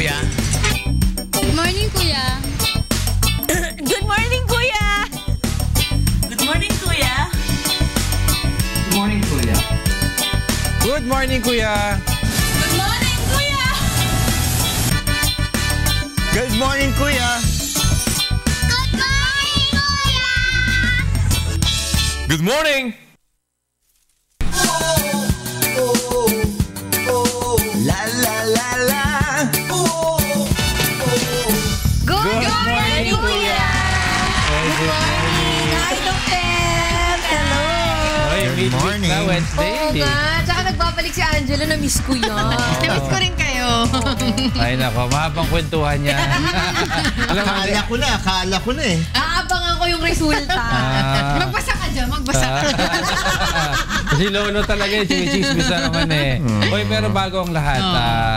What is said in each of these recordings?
Kuya. Good morning, Kuya. Good morning, Kuya! Good morning, Kuya. Good morning, Kuya. Good morning, Kuya. Good morning, Kuya. Good morning, Kuya. Good morning. La la la la. Good morning, Kuya! Good morning. Hi, Dr. Hello! Ay, Good morning. na Wednesday. Oo nga, tsaka nagbabalik si Angela, na-miss ko yan. Na-miss ko rin kayo. Ay, nako, mahabang kwentuhan niya. Alam mo, Akala ko na eh. Aabangan ko yung resulta. Magbasa ka dyan, magbasa ka. si Lolo talaga yung chismis na naman eh. Hoy, pero bago ang lahat,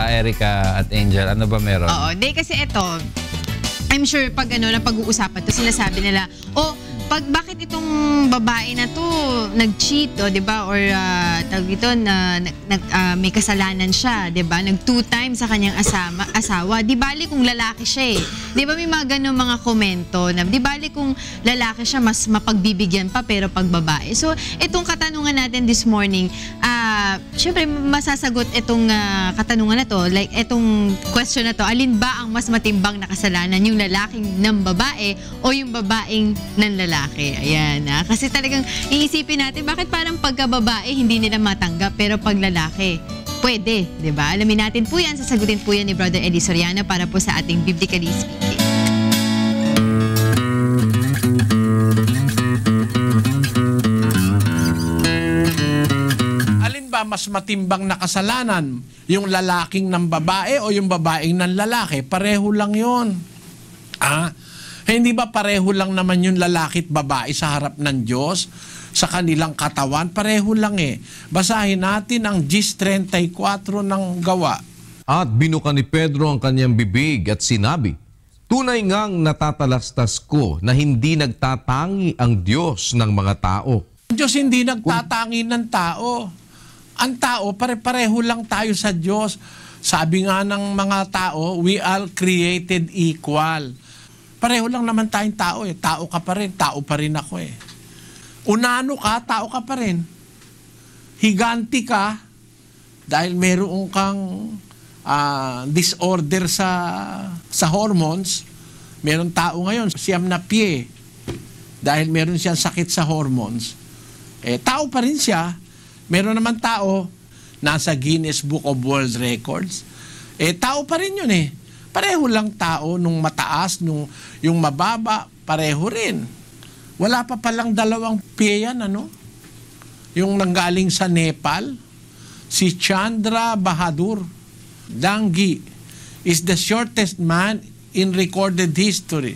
Erica at Angel, ano ba meron? Oo, di kasi ito, I'm sure pag pag-uusapan to, sinasabi nila, bakit itong babae na to nag-cheat, 'di ba? Or tawag ito na may kasalanan siya, 'di ba? Nag 2 times sa kanyang asawa. Di bali kung lalaki siya eh. 'Di ba may mga ganung mga komento na di bali kung lalaki siya mas mapagbibigyan pa pero pag babae. So, itong katanungan natin this morning, syempre masasagot itong katanungan na to, like itong question na to, alin ba ang mas matimbang na kasalanan, yung lalaking ng babae o yung babaeng ng lalaki? Ayan, kasi talagang iisipin natin bakit parang pagka-babae hindi nila matanggap pero pag lalaki pwede, 'di ba? Alamin natin po 'yan, sasagutin po 'yan ni Brother Eddie Soriano para po sa ating Biblically Speaking. Alin ba mas matimbang na kasalanan? Yung lalaking ng babae o yung babaeng ng lalaki? Pareho lang yon. Hindi ba pareho lang naman yung lalaki at babae sa harap ng Diyos? Sa kanilang katawan? Pareho lang eh. Basahin natin ang Gis 34 ng Gawa. At binuka ni Pedro ang kanyang bibig at sinabi, tunay ngang natatalastas ko na hindi nagtatangi ang Diyos ng mga tao. Ang Diyos hindi nagtatangi ng tao. Ang tao, pare-pareho lang tayo sa Diyos. Sabi nga ng mga tao, we are created equal. Pareho lang naman tayong tao eh. Tao ka pa rin, tao pa rin ako eh. Unano ka, tao ka pa rin. Higanti ka, dahil meron kang disorder sa hormones. Meron tao ngayon, siyam na pie, dahil meron siyang sakit sa hormones. Tao pa rin siya. Meron naman tao, nasa Guinness Book of World Records. Tao pa rin yun eh. Pareho lang tao, nung mataas, nung yung mababa, pareho rin. Wala pa palang dalawang piyan, yung nanggaling sa Nepal, si Chandra Bahadur Dangi is the shortest man in recorded history,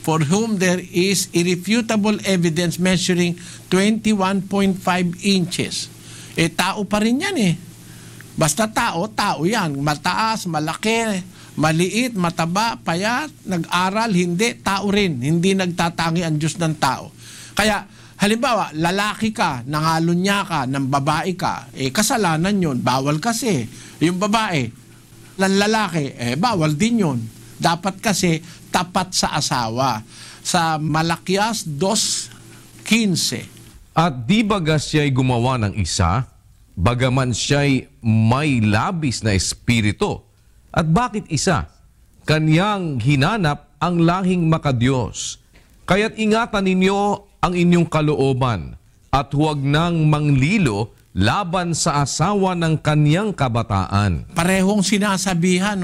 for whom there is irrefutable evidence measuring 21.5 inches. Tao pa rin yan eh. Basta tao, tao yan. Mataas, malaki, maliit, mataba, payat, nag-aral, hindi, tao rin. Hindi nagtatangi ang Diyos ng tao. Kaya, halimbawa, lalaki ka, nangalunya ka, ng babae ka, kasalanan yun, bawal kasi. Yung babae, ng lalaki, bawal din yun. Dapat kasi tapat sa asawa. Sa Malakias 2:15. At di baga siya'y gumawa ng isa, bagaman siya'y may labis na espiritu. At bakit isa? Kanyang hinanap ang lahing makadiyos. Kaya't ingatan ninyo ang inyong kalooban at huwag nang manglilo laban sa asawa ng kanyang kabataan. Parehong sinasabihan,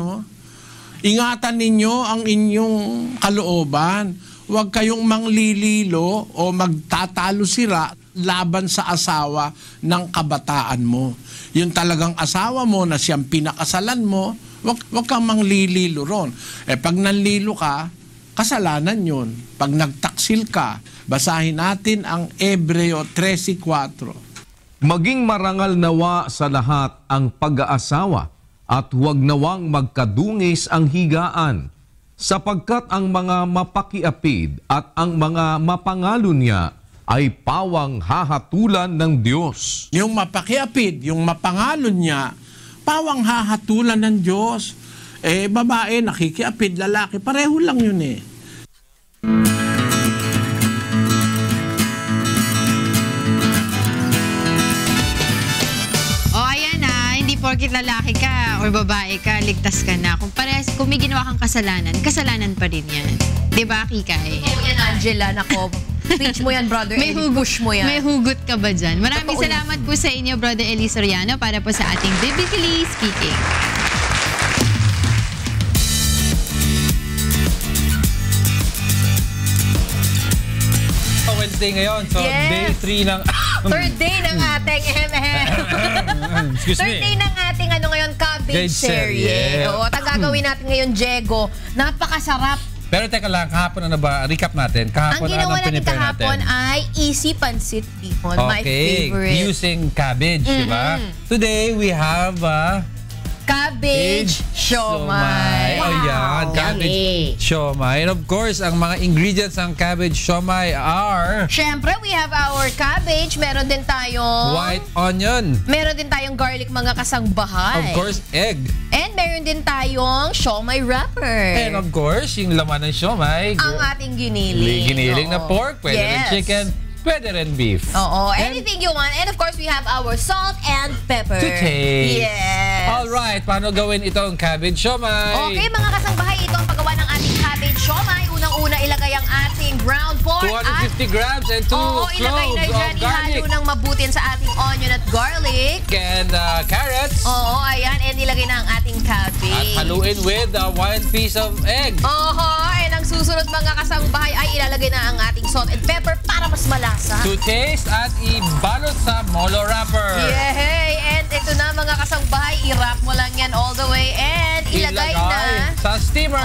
ingatan ninyo ang inyong kalooban. Huwag kayong manglililo o magtatalo sira laban sa asawa ng kabataan mo. Yung talagang asawa mo na siyang pinakasalan mo, wag kang manglililo ron. Pag nanlilo ka, kasalanan yun. Pag nagtaksil ka, basahin natin ang Hebreo 13:4. Maging marangal nawa sa lahat ang pag-aasawa at huwag nawang magkadungis ang higaan, sapagkat ang mga mapakiapid at ang mga mapangalo niya ay pawang hahatulan ng Diyos. Yung mapakiapid, yung mapangalo niya, pawang hahatulan ng Diyos. Babae, nakikiapid, lalaki, pareho lang yun eh. Porkit lalaki ka or babae ka, ligtas ka na. Kung may ginawa kang kasalanan, kasalanan pa rin yan. Diba, Kikay? Oo yan, Angela. Nako, preach mo yan, brother. Push mo yan. May hugot ka ba dyan? Maraming salamat po sa inyo, Brother Eli Soriano, para po sa ating Biblically Speaking. Wednesday ngayon. So, day 3 ng... Third day ng ating Excuse Third me. day ng ating ngayon, cabbage serye. Oo, at ang gagawin natin ngayon, Diego, napakasarap. Pero teka lang, kahapon na ba? Recap natin. Kahapon, ang ginawa anong natin pinipare kahapon ay easy pancit bihon. My favorite. Using cabbage, di ba? Today, we have cabbage siomai. Wow. Ayan, cabbage siomai. And of course, ang mga ingredients ng cabbage siomai are... Siyempre, we have our cabbage. Meron din tayong... white onion. Meron din tayong garlic mga kasangbahay. Of course, egg. And meron din tayong siomai wrapper. And of course, yung laman ng siomai. Ang ating giniling. Giniling na pork, pwede rin chicken, pwede rin beef. Oo, anything you want. And of course, we have our salt and pepper. To taste. Yes. Alright, paano gawin itong cabbage siomai? Okay, mga kasangbahay, ito ang paggawa ng ating cabbage siomai. Unang-una, ilagay ang ating ground pork 250 grams and 2 ilagay na cloves dyan. of garlic. Ihalo ng mabutin sa ating onion at garlic. And carrots. Oo, ayan. And ilagay na ang ating cabbage. At haluin with 1 piece of egg. And ang susunod mga kasangbahay ay ilalagay na ang ating salt and pepper para mas malasa. To taste at ibalot sa molo wrapper. Yay! And ito na mga kasangbahay, i-wrap mo lang yan all the way and ilagay na sa steamer.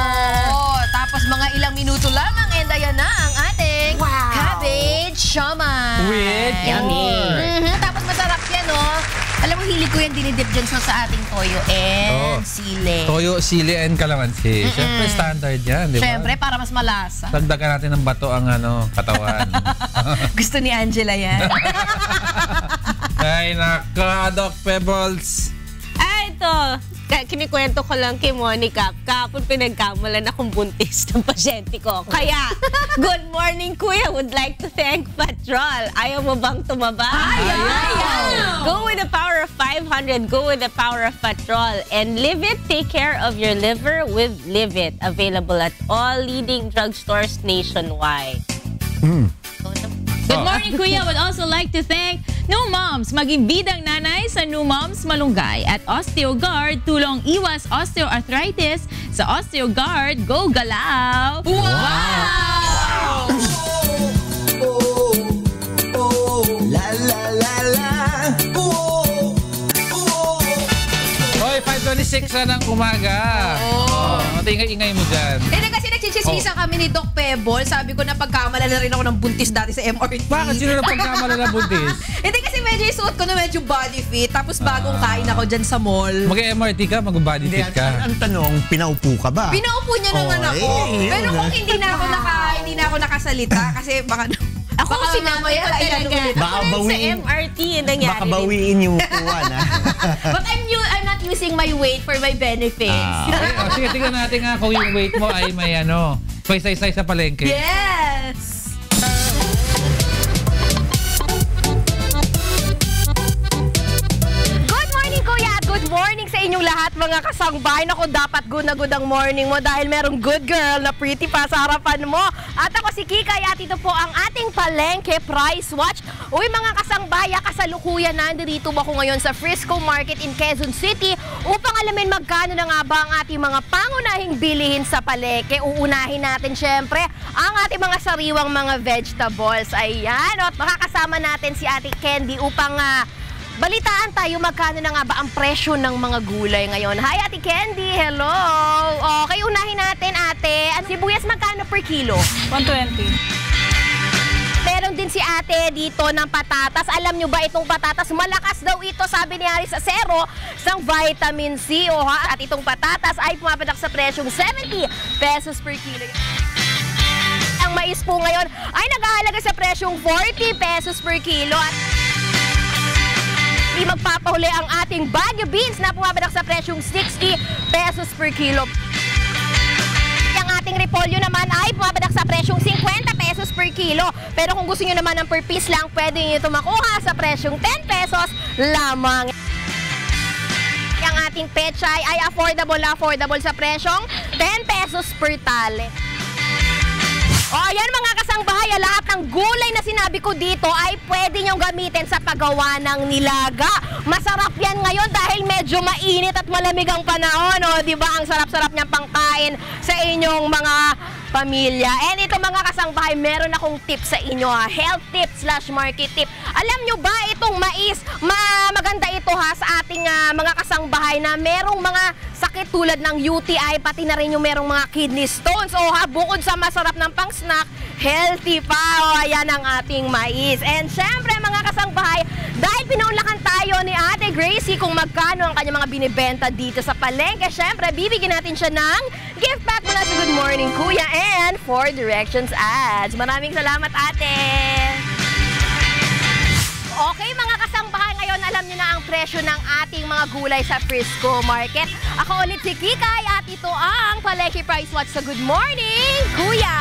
Tapos mga ilang minuto lamang and ayan na ang ating cabbage siomai. With pork. Tapos masarap yan, Alam mo, hilig ko yan dinidip dyan sa ating toyo and sili. Toyo, sili, and calamansi. Siyempre, standard yan, di ba? Siyempre, para mas malasa. Dagdagan natin ng bato ang katawan. Gusto ni Angela yan. Ay, naka, Doc Pebbles. Ito. Kinikwento ko lang kay Monica. Kahapon pinagkamalan akong buntis ng pasyente ko. Kaya, good morning, Kuya. Would like to thank Patrol. Ayaw mo bang tumaba? Ayaw! Go with the power of 500. Go with the power of Patrol. And Live It. Take care of your liver with Live It. Available at all leading drugstores nationwide. Good morning, Kuya. Would also like to thank New Moms. Maging bidang nanay sa New Moms Malunggay. At OsteoGuard, tulong iwas osteoarthritis. Sa OsteoGuard, go galaw! Wow! La la la la. Hoy, 5:26 na ng umaga. Ingay-ingay mo dyan. Kasi nagchichismisan kami ni Doc Pebble. Sabi ko na pagkamala na rin ako ng buntis dati sa MRT. Bakit? Sino na pagkamala na buntis? Hindi kasi medyo isuot ko na medyo body fit. Tapos bagong kain ako dyan sa mall. Mag-MRT ka, mag-body fit ka. Ang tanong, pinaupo ka ba? Pinaupo niya naman ako. Pero kung hindi na ako nakasalita kasi baka... Ako sinama yan talaga. Baka bawiin. Sa MRT yung nangyari. Baka bawiin yung upuan, But I'm not using my weight for my benefits. Sige, tingnan natin nga kung yung weight mo ay may may say-say sa palengke. Yes! Good morning, Kuya! Good morning sa inyong lahat, mga kasangbahay. Naku, dapat good na good ang morning mo dahil merong good girl na pretty pa sa harapan mo. At ako si Kikay at ito po ang ating palengke price watch. Uy, mga kasangbaya, kasalukuyan nandito ako ngayon sa Frisco Market in Quezon City upang alamin magkano na nga ba ang ating mga pangunahing bilihin sa palengke. Uunahin natin syempre ang ating mga sariwang mga vegetables. Ayan, at makakasama natin si Ate Candy upang balitaan tayo magkano na nga ba ang presyo ng mga gulay ngayon. Hi, Ate Candy! Hello! Okay, unahin natin, Ate. At sibuyas magkano per kilo? 120. Meron din si Ate dito ng patatas. Alam nyo ba itong patatas? Malakas daw ito, sabi ni Aris Acero, ng vitamin C. At itong patatas ay pumapatak sa presyong 70 pesos per kilo. Ang mais po ngayon ay naghahalaga sa presyong 40 pesos per kilo. Di magpapahuli ang ating Baguio beans na pumapadak sa presyong 60 pesos per kilo. Ang ating repolyo naman ay pumapadak sa presyong 50 pesos per kilo. Pero kung gusto nyo naman ng per piece lang, pwede nyo ito makuha sa presyong 10 pesos lamang. Ang ating pechay ay affordable sa presyong 10 pesos per tali. O ayan mga kasangbahay, lahat ng gulay na sinabi ko dito ay pwede nyong gamitin sa paggawa ng nilaga. Masarap yan ngayon dahil medyo mainit at malamig ang panahon. O, diba? Ang sarap-sarap niyang pangkain sa inyong mga pamilya. And ito mga kasangbahay, meron akong tip sa inyo health tip / market tip. Alam nyo ba itong mais, maganda ito sa ating mga kasangbahay na merong mga sakit tulad ng UTI, pati na rin yung merong mga kidney stones. O bukod sa masarap ng pang-snack, healthy pa. O ayan ang ating mais. And syempre mga kasangbahay, dahil pinaunlakan tayo ni Ate Gracie kung magkano ang kanyang mga binibenta dito sa palengke, syempre bibigyan natin siya ng gift pack mula sa Good Morning Kuya and 4 Directions ads. Maraming salamat, ate! Okay mga kasangbahay, ngayon alam niyo na ang presyo ng ating mga gulay sa Frisco Market. Ako ulit si Kikay at ito ang Palengke Price Watch sa Good Morning Kuya!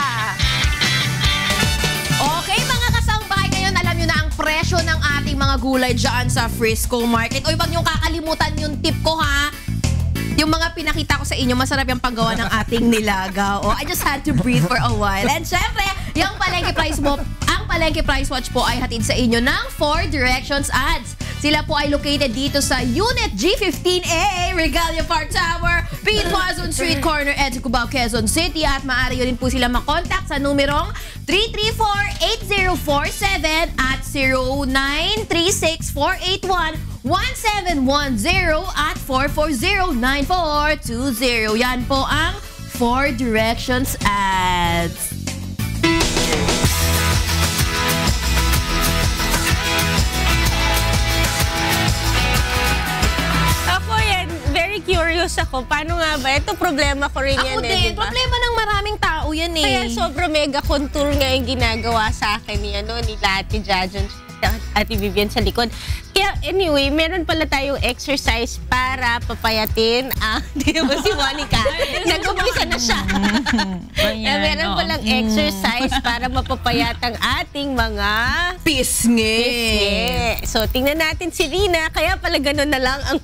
Okay mga kasangbahay, ngayon alam niyo na ang presyo ng ating mga gulay dyan sa Frisco Market. O huwag niyong kakalimutan yung tip ko ha. Yung mga pinakita ko sa inyo, masarap yung paggawa ng ating nilaga. Oh, I just had to breathe for a while. And syempre, yung Palengke Price mo, ang Palengke Price Watch po ay hatid sa inyo ng 4 Directions ads. Sila po ay located dito sa Unit G15A, Regalia Park Tower, P. Tuazon Street Corner, Edsa Cubao, Quezon City. At maaari yun din po sila makontak sa numerong 334-8047 at 0936-481-1710 at 440-9420. Yan po ang 4 Directions ads. Curious ako, paano nga ba? Ito problema ko rin yan. Ako din, diba? Problema ng maraming tao yan eh. Kaya sobra mega contour nga yung ginagawa sa akin ni Ate Jajon at Vivian sa likod. Kaya anyway, meron pala tayong exercise para papayatin di ba si Monica? Nag-umpisa na siya. Meron palang exercise para mapapayat ang ating mga pisngi. So, tingnan natin si Rina. Kaya pala gano'n na lang ang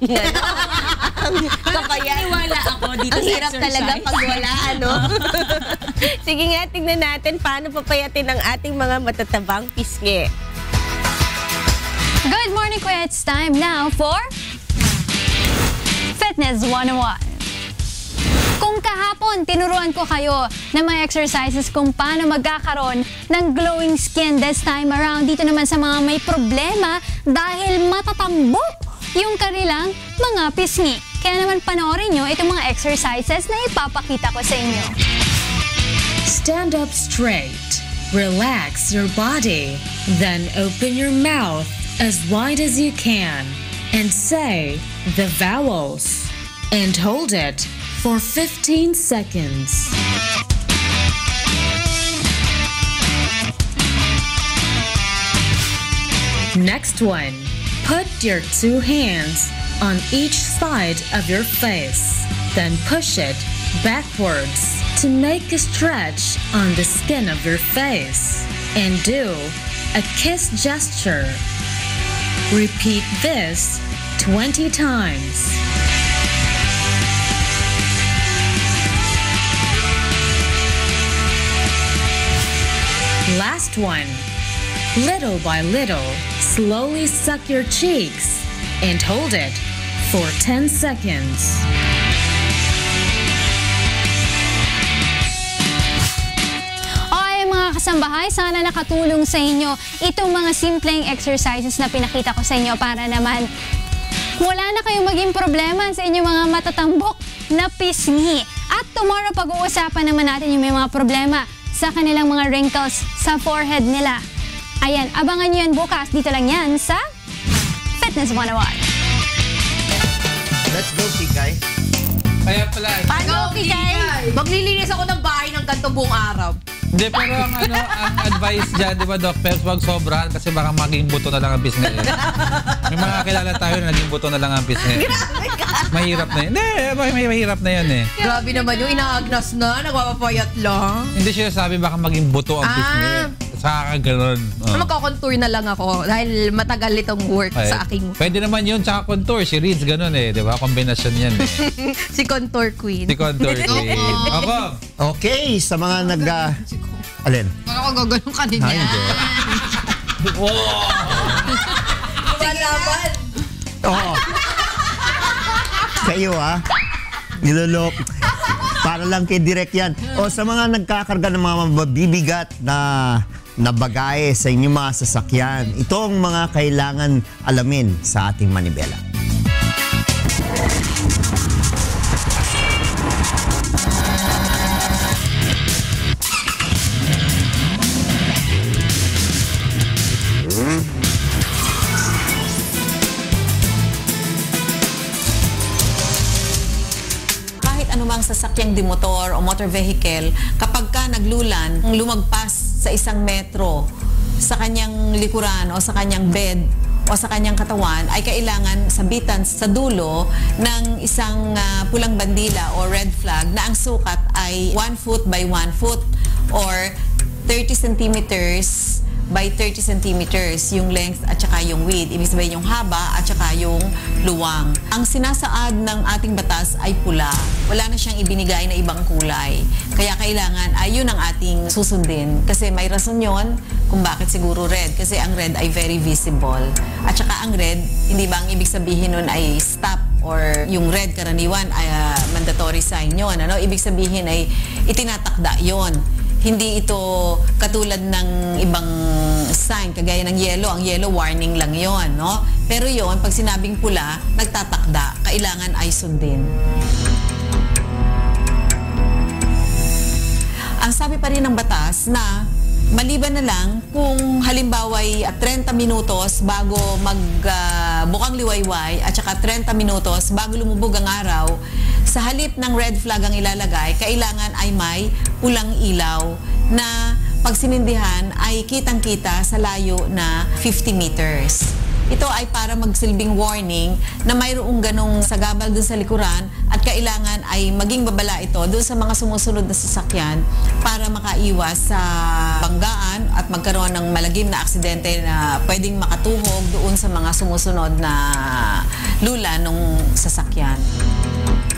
kapayat. Wala ako dito ang sa hirap exercise. talaga pag wala, Sige nga, tingnan natin paano papayatin ang ating mga matatabang pisngi. Good morning, Kuya. It's time now for Fitness 101. Kung kahapon, tinuruan ko kayo ng mga exercises kung paano magkakaroon ng glowing skin this time around. Dito naman sa mga may problema dahil matatambok yung kanilang mga pisngi. Kaya naman panoorin nyo itong mga exercises na ipapakita ko sa inyo. Stand up straight. Relax your body. Then open your mouth as wide as you can and say the vowels and hold it for 15 seconds. Next one, put your 2 hands on each side of your face, then push it backwards to make a stretch on the skin of your face and do a kiss gesture. Repeat this 20 times. Last one. Little by little, slowly suck your cheeks and hold it for 10 seconds. Kasambahay, sana nakatulong sa inyo itong mga simpleng exercises na pinakita ko sa inyo para naman wala na kayong maging problema sa inyong mga matatambok na pisngi. At tomorrow, pag-uusapan naman natin yung may mga problema sa kanilang mga wrinkles sa forehead nila. Ayan, abangan nyo yan bukas. Dito lang yan sa Fitness 101. Let's go, Kikay. Kaya pala. Paano, Kikay? Maglilinis ako ng bahay ng ganito buong araw. Hindi, pero ang advice dyan, di ba, Doc, pero wag sobrahan kasi baka maging buto na lang ang pisngi. May mga kilala tayo na naging buto na lang ang pisngi. Mahirap na yun. Hindi, mahirap na yan eh. Grabe naman yung inaagnas na, nagpapapayat lang. Hindi siya sabi baka maging buto ang pisngi. Saka gano'n. Magkakontour na lang ako dahil matagal itong work sa aking... Pwede naman yun, tsaka contour. Si Reeds, gano'n eh. Di ba? Kombinasyon yan eh. Si Contour Queen. Si Contour Queen. Ako. Okay, sa mga Alin? Baka ko gagawin ka din yan. Malaman. Oo. Kayo nilolok. Para lang kay Direk yan. O sa mga nagkakarga ng mga mabibigat na bagahe sa inyong mga sasakyan, ito ang mga kailangan alamin sa ating manibela. Anumang sasakyang dimotor o motor vehicle, kapag ka naglulan, lumagpas sa 1 metro sa kanyang likuran o sa kanyang bed o sa kanyang katawan, ay kailangan sabitan sa dulo ng isang pulang bandila o red flag na ang sukat ay 1 foot by 1 foot or 30 centimeters by 30 centimeters yung length at saka yung width. Ibig sabihin yung haba at saka yung luwang. Ang sinasaad ng ating batas ay pula. Wala na siyang ibinigay na ibang kulay. Kaya kailangan ay yun ang ating susundin. Kasi may rason yun kung bakit siguro red. Kasi ang red ay very visible. At saka ang red, hindi ba ang ibig sabihin nun ay stop or yung red karaniwan ay mandatory sign yun. Ibig sabihin ay itinatakda yun. Hindi ito katulad ng ibang sign, kagaya ng yellow. Ang yellow, warning lang yon, no? Pero yon, pag sinabing pula, nagtatakda, kailangan ay sundin. Ang sabi pa rin ng batas na maliban na lang kung halimbawa ay 30 minutos bago magbukang liwayway at saka 30 minutos bago lumubog ang araw, sa halip ng red flag ang ilalagay, kailangan ay may pulang ilaw na pag sinindihan ay kitang-kita sa layo na 50 meters. Ito ay para magsilbing warning na mayroong ganong sagabal dun sa likuran at kailangan ay maging babala ito dun sa mga sumusunod na sasakyan para makaiwas sa banggaan at magkaroon ng malagim na aksidente na pwedeng makatuhog doon sa mga sumusunod na lula ng sasakyan.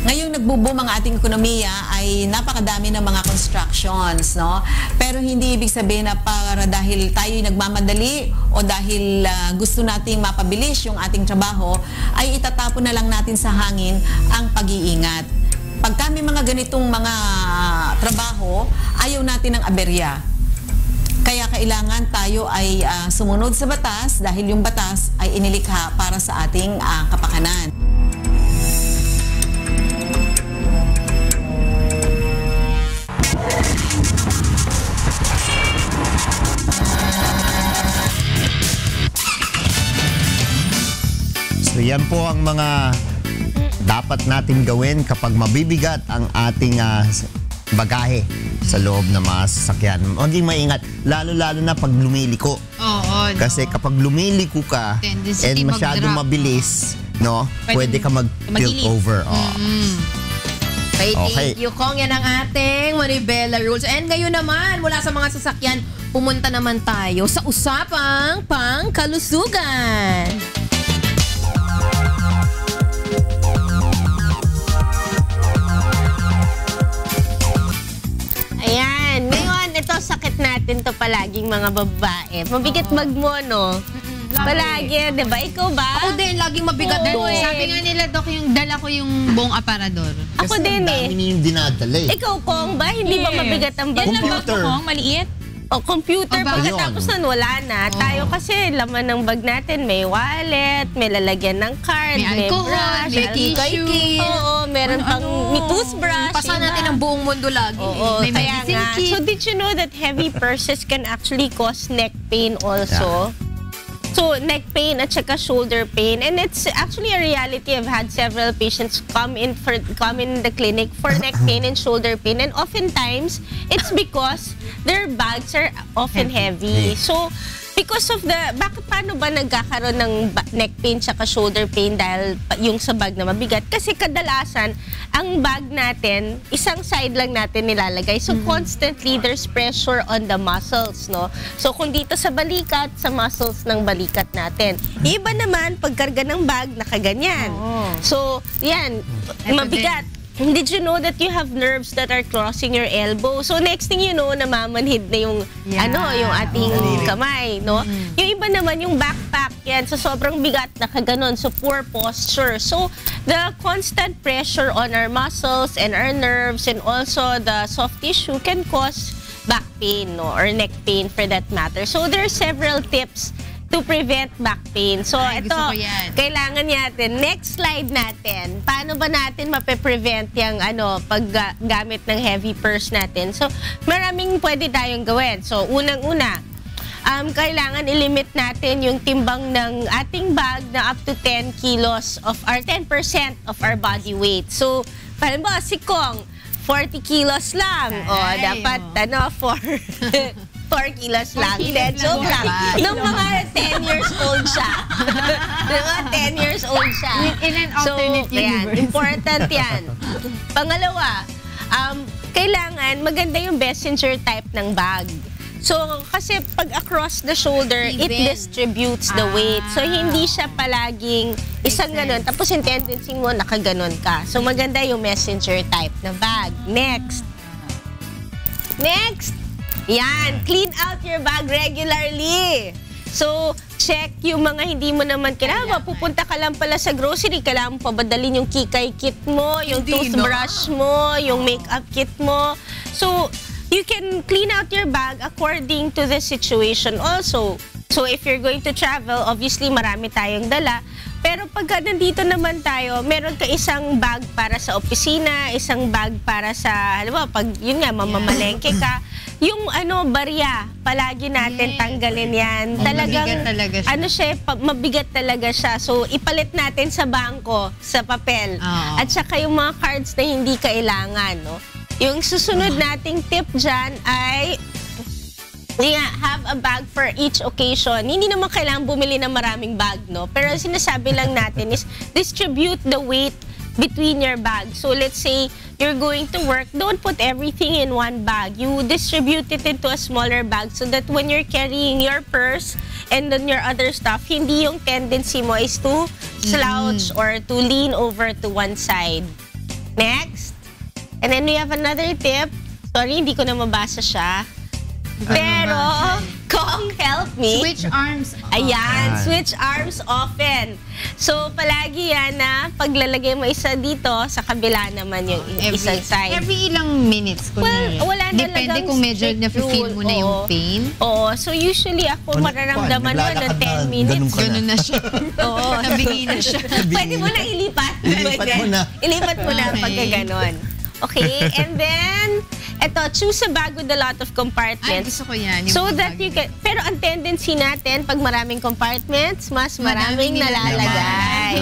Ngayong nagbo-boom ang ating ekonomiya ay napakadami ng mga constructions, no? Pero hindi ibig sabihin na para dahil tayo'y nagmamadali o dahil gusto nating mapabilis yung ating trabaho, ay itatapon na lang natin sa hangin ang pag-iingat. Pag kami mga ganitong mga trabaho, ayaw natin ng aberya. Kaya kailangan tayo ay sumunod sa batas dahil yung batas ay inilikha para sa ating kapakanan. So yan po ang mga dapat natin gawin kapag mabibigat ang ating bagahe sa loob ng mga sasakyan. Maging maingat, lalo-lalo na pag lumiliko. Oo. Kasi kapag lumiliko ka and masyadong mabilis, no, pwede ka mag-tilt over. Okay, thank you, Kong. Yan ang ating Manibela Rules. And ngayon naman, mula sa mga sasakyan, pumunta naman tayo sa usapang pangkalusugan. Ayan. Ngayon, ito sakit natin to palaging mga babae. Mabigat bag mo, no? Palagi, di ba? Ikaw ba? Ako din, laging mabigat Oo, sabi nga nila, Dok, yung dala ko yung buong aparador. Ako din eh. Kasi ang dami niyong dinadala eh. Ikaw, Kong, ba? Hindi ba mabigat ang bag? Computer. Maliit. O, computer. Pagkatapos nun, wala na. Tayo kasi, laman ng bag natin, may wallet, may lalagyan ng card, May alcohol, brush, may tissue. Oo, meron pang may toothbrush. Pasa natin ang buong mundo lagi. Oo, May kaya medicine nga. kit. So, did you know that heavy purses can actually cause neck pain also? So, neck pain at saka shoulder pain. And it's actually a reality. I've had several patients come in the clinic for neck pain and shoulder pain. And oftentimes, it's because their bags are often heavy. So, because of paano ba nagkakaroon ng neck pain tsaka shoulder pain dahil yung sa bag na mabigat? Kasi kadalasan, ang bag natin, isang side lang natin nilalagay. So, constantly, there's pressure on the muscles, no? So, kung dito sa balikat, sa muscles ng balikat natin. Iba naman, pagkarga ng bag, nakaganyan. So, yan, mabigat. Did you know that you have nerves that are crossing your elbow? So next thing you know, namamanhid na yung yung ating kamay, no? Yung iba naman yung backpack yan, so sobrang bigat na kaganon, so poor posture. So the constant pressure on our muscles and our nerves and also the soft tissue can cause back pain, no, or neck pain for that matter. So there are several tips to prevent back pain. So, ito, kailangan natin. Next slide natin. Paano ba natin mape-prevent yung paggamit ng heavy purse natin? So, maraming pwede tayong gawin. So, unang-una, kailangan i-limit natin yung timbang ng ating bag na up to 10 kilos of our 10% of our body weight. So, halimbawa, si Kong, 40 kilos lang. O, dapat, 4 kilos lang. Joke lang. Nung mga 10 years old siya. Nung mga 10 years old siya. In an alternate universe. Important yan. Pangalawa, kailangan maganda yung messenger type ng bag. So, kasi pag across the shoulder, it distributes the weight. So, hindi siya palaging isang ganon. Tapos yung tendency mo, nakaganon ka. So, maganda yung messenger type na bag. Next. Yan, clean out your bag regularly. So, check yung mga hindi mo naman kailangan. Pupunta ka lang pala sa grocery, kailangan mo pabadalin yung kikay kit mo, yung toothbrush mo, yung makeup kit mo. So, you can clean out your bag according to the situation also. So, if you're going to travel, obviously marami tayong dala. Pero pagka nandito naman tayo, meron ka isang bag para sa opisina, isang bag para sa, pag yun nga, mamamalengke ka. Yung barya, palagi natin tanggalin yan. Talagang, mabigat talaga siya. So, ipalit natin sa bangko, sa papel. At saka yung mga cards na hindi kailangan, no? Yung susunod nating tip dyan ay have a bag for each occasion. Hindi naman kailangan bumili ng maraming bag, no? Pero sinasabi lang natin is distribute the weight between your bags. So let's say you're going to work, don't put everything in one bag. You distribute it into a smaller bag so that when you're carrying your purse and then your other stuff, hindi yung tendency mo is to slouch or to lean over to one side. Next. And then we have another tip. Sorry, hindi ko na mabasa siya. Pero, Kong, help me. Switch arms. Ayan, switch arms often. So, palagi yan na paglalagay mo isa dito, sa kabila naman yung isang side. Every ilang minutes? Wala na depende kung medyo na-feel mo na yung pain? Oo. So, usually ako mararamdaman mo na 10 minutes. Ganun na siya. Oo. Nabingi na siya. Pwede mo na ilipat. Ilipat mo na pagka ganon. Okay, and then, choose a bag with a lot of compartments. Gusto ko yan. So that you can, pero ang tendency natin, pag maraming compartments, mas maraming nalalagay.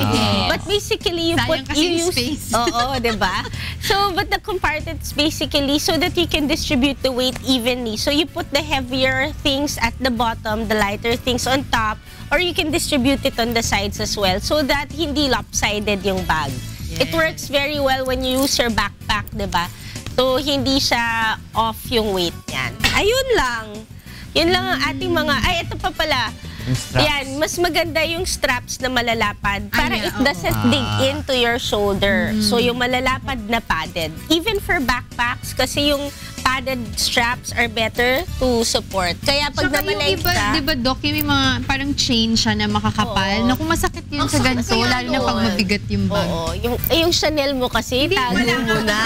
But basically, you use space. Oo, diba? So, but the compartments basically, so that you can distribute the weight evenly. So, you put the heavier things at the bottom, the lighter things on top, or you can distribute it on the sides as well, so that hindi lopsided yung bag. It works very well when you use your backpack, diba? So, hindi siya off yung weight niyan. Ayun lang. Yun lang ang ating mga... Ay, ito pa pala. Yan, mas maganda yung straps na malalapad para it doesn't dig into your shoulder. So, yung malalapad na padded. Even for backpacks, kasi yung padded straps are better to support. Kaya pag namalengke ka... Di ba, Doc, yung may mga parang chain siya na makakapal, na kung masakit yun sa ganito, lalo na pag mabigat yung bag. Oo. Yung Chanel mo kasi, tago mo na.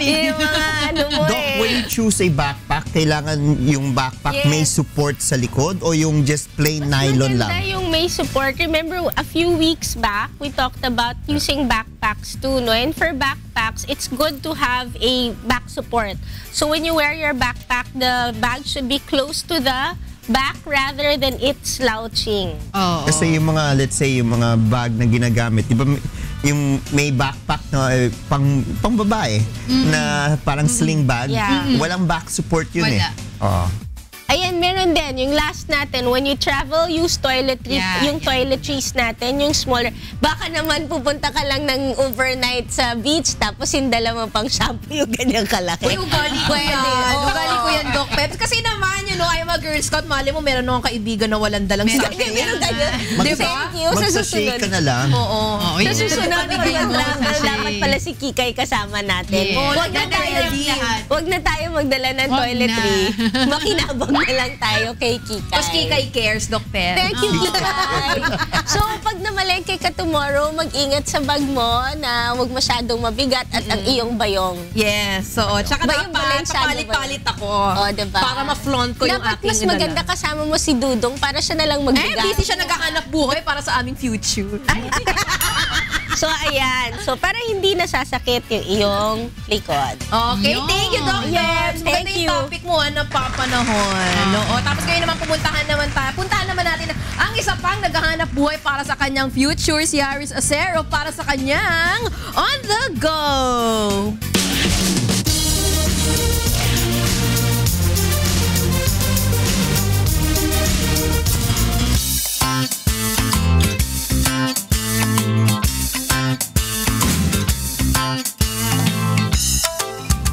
Yung mga mo Doc, when you choose a backpack, kailangan yung backpack may support sa likod o yung just plain nylon lang? Maganda yung may support. Remember, a few weeks back, we talked about using backpacks too, no? And for backpacks, it's good to have a back support. So when you wear your backpack, the bag should be close to the back rather than it slouching. Oo. Kasi yung mga, let's say, yung mga bag na ginagamit, di ba yung may backpack na pang babae na parang sling bag, Yeah. walang back support yun Wala. Oo. Ayan, meron din. Yung last natin, when you travel, use toiletries. Yeah, Yung toiletries natin, yung smaller. Baka naman pupunta ka lang ng overnight sa beach, tapos hindala mo pang shampoo yung ganyang kalaki. Uy, ugali ko Pwede, yan. oo. Ugali ko yan, Doc Peps. Kasi naman, I'm a Girl Scout. Mali mo, meron akong kaibigan na walang dalang Meron. sachet. Meron ganyan. Diba? Thank you. Sa Magsashay susunod. ka na lang. Oo. Oo, Sa yun. susunod, Bibigyan mo lang, sa dapat shade. pala si Kikay kasama natin. Yes. Wag na tayo, lahat. wag na tayo magdala ng Wag toiletry. Makinabang na lang tayo kay Kikay. Tapos Kikay cares, Doc Peps. Thank you, Kikay. So, pag namalengke ka tomorrow, mag-ingat sa bag mo na huwag masyadong mabigat at ang iyong bayong. Yes. So, tsaka Bayong dapat, Balenciaga papalit-palit ako. Oh, diba? Para ma-flaunt ko yung Dapat aking mas maganda kasama mo si Dudong para siya na lang magbigat. busy siya naghahanap buhay para sa aming future. So, ayan. So, para hindi nasasakit yung iyong likod. Okay, Yun. thank you, Doc Peps. Thank Maganda you. yung topic mo, napapanahon. Oo, tapos ngayon naman puntahan naman natin ang isa pang naghahanap buhay para sa kanyang future, si Haris Acero, para sa kanyang On The Go!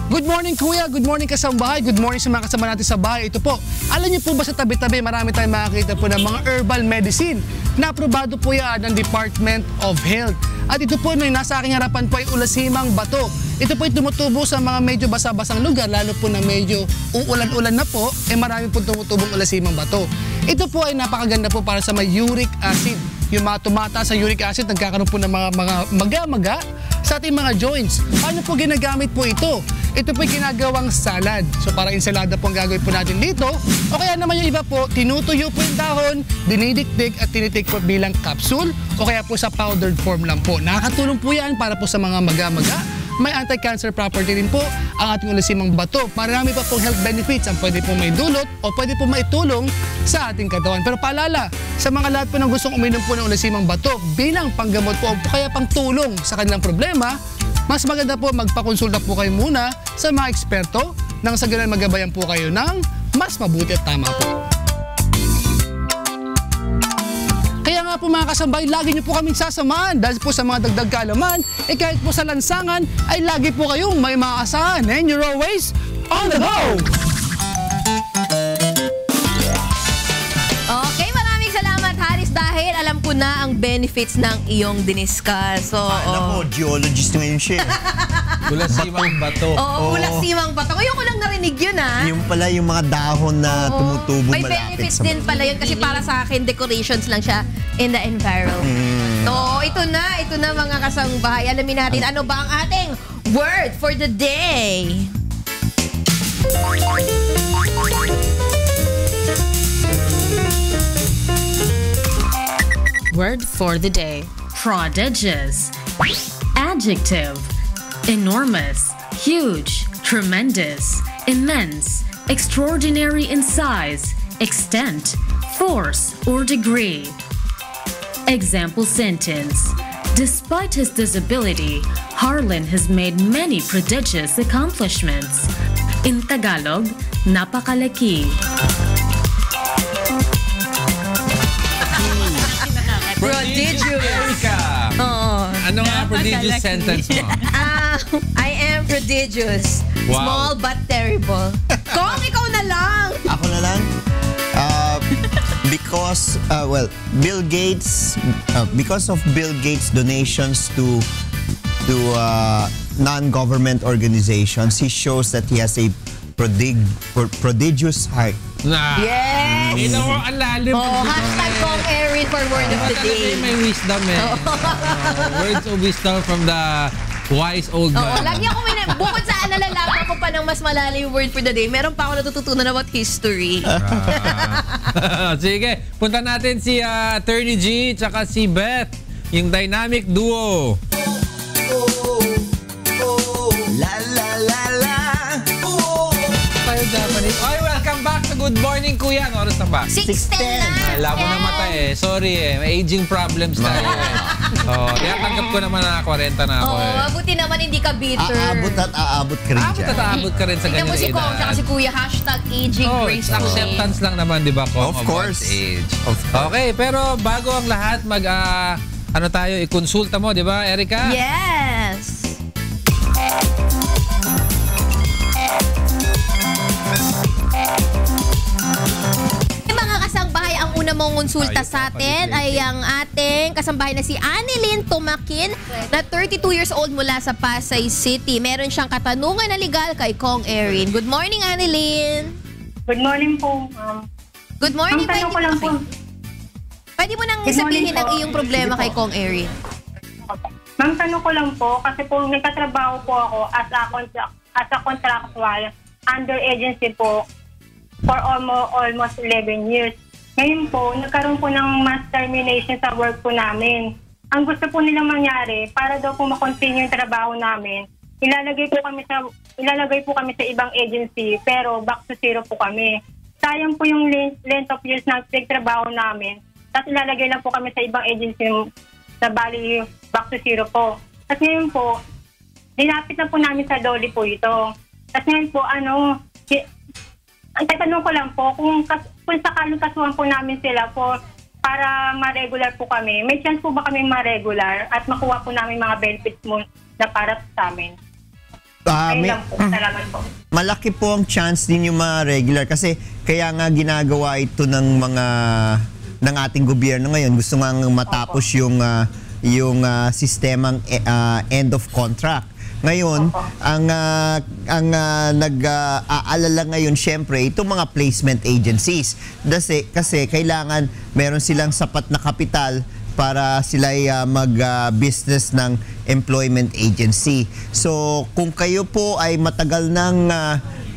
Good morning kuya, good morning kasambahay, good morning sa mga kasama natin sa bahay. Ito po, alam niyo po ba sa tabi-tabi marami tayong makakita po ng mga herbal medicine na aprobado po yan ng Department of Health. At ito po yung nasa aking harapan po ay ulasimang bato. Ito po ay tumutubo sa mga medyo basa-basang lugar, lalo po na medyo uulan-ulan na po, marami po tumutubong ulasimang bato. Ito po ay napakaganda po para sa may uric acid. Yung mga tumataas sa uric acid, nagkakaroon po ng mga maga-maga sa ating mga joints. Paano po ginagamit po ito? Ito po yung ginagawang salad. So para ensalada po ang gagawin po natin dito. O kaya naman yung iba po, tinutuyo po yung dahon, dinidikdik at tinitik po bilang capsule o kaya po sa powdered form lang po. Nakakatulong po yan para po sa mga maga-maga. May anti-cancer property din po ang ating ulasimang bato. Marami pa pong health benefits ang pwede po may dulot o pwede po maitulong sa ating katawan. Pero paalala, sa mga lahat po ng gustong uminom po ng ulasimang bato bilang panggamot po o kaya pang tulong sa kanilang problema, mas maganda po magpakonsulta po kayo muna sa mga eksperto nang sa ganun magabayan po kayo ng mas mabuti at tama po. Kaya nga po mga kasambay, lagi niyo po kaming sasamahan dahil po sa mga dagdag kaalaman, kahit po sa lansangan ay lagi po kayong may maaasahan. And you're always on the go! Okay, maraming salamat, Haris, dahil alam ko na ang benefits ng iyong diniscuss. So, Alam mo, geologist ngayon siya. Ulasimang bato. Oo, ulasimang bato. Ngayon ko lang narinig yun, ha? Yung pala yung mga dahon na tumutubo May malapit benefits sa din pala yun kasi para sa akin, decorations lang siya in the environment. So, ito na mga kasangbahay. Alamin natin, ano ba ang ating word for the day? Word for the day. Prodigious. Adjective. Enormous, huge, tremendous, immense, extraordinary in size, extent, force, or degree. Example sentence. Despite his disability, Harlan has made many prodigious accomplishments. In Tagalog, napakalaki. Prodigious. Erika! Ano nga prodigious sentence mo? I am prodigious. Wow. Small but terrible. Kung ikaw na lang. Ako na lang. Because Bill Gates, because of Bill Gates' donations to non-government organizations, he shows that he has a prodigious heart. Nah. Yes! You know, ang lalim. Hashtag Kong Erin for word of the day. May wisdom words of wisdom from the wise old man. Lagi ako bukod sa nalalaman ko pa ng mas malalim word for the day, meron pa ako natututunan about history. Sige, punta natin si Attorney G tsaka si Beth, yung dynamic duo. La la la la. Tayo Japanese. Ay, welcome back sa Good good morning kuya. Ano oras na ba? 6:10 na. Alam mo na mata eh. Sorry eh. May aging problems tayo eh. Kaya tanggap ko naman na 40 na ako eh. Mabuti naman hindi ka bitter. Aabot at aabot ka rin Aabot dyan. at aabot ka rin sa Tingnan ganyan mo si Kong, tsaka si Kuya, #aging It's acceptance lang naman, di ba, Kong? Of course. Age. Of course. Okay, pero bago ang lahat, ano tayo, ikonsulta mo, di ba, Erica? Yes! Mga kasangbahay, ang una mong konsulta sa atin ay ang ating kasambahay na si Annelyn Tumakin na 32 years old mula sa Pasay City. Meron siyang katanungan na legal kay Kong Erin. Good morning, Annelyn. Good morning po, ma'am. Good morning. Ang tanong ko lang po. Pwede mo nang Good morning sabihin ang po. iyong problema Sige kay po. Kong Erin. Ma'am, tanong ko lang po, kasi po nagtatrabaho po ako as a contractual under agency po for almost 11 years. Ngayon po, nagkaroon po ng mass termination sa work po namin. Ang gusto po nilang mangyari, para daw po makontinue yung trabaho namin, ilalagay po kami sa ibang agency, pero back to zero po kami. Sayang po yung length of years na trabaho namin. Tapos ilalagay lang po kami sa ibang agency na bali back to zero po. At ngayon po, dinapit na po namin sa Dolly po ito. At ngayon po, ang tatanong ko lang po, kung sakaling kasuhan po namin sila po para ma-regular po kami, may chance po ba kami ma-regular at makuha po namin mga benefits mo na para sa amin? Ayun lang po. Salamat po. Malaki po ang chance ninyo ma-regular kasi kaya nga ginagawa ito ng ating gobyerno ngayon. Gusto nga matapos yung sistemang end of contract. Ngayon, ang nag-aalala ngayon syempre itong mga placement agencies. Kasi kailangan meron silang sapat na kapital para sila mag-business ng employment agency. So, kung kayo po ay matagal nang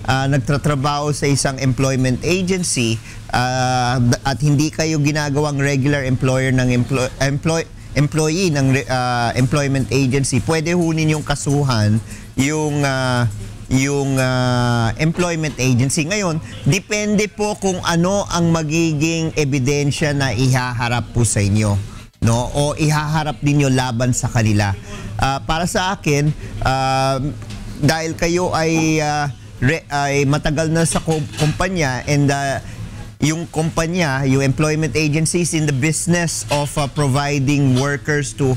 nagtatrabaho sa isang employment agency at hindi kayo ginagawang regular employee ng employment agency, pwede hunin yung kasuhan yung employment agency. Ngayon, depende po kung ano ang magiging ebidensya na ihaharap po sa inyo, no? O ihaharap ninyo laban sa kanila. Para sa akin, dahil kayo ay matagal na sa kumpanya and yung kumpanya, yung employment agencies in the business of providing workers to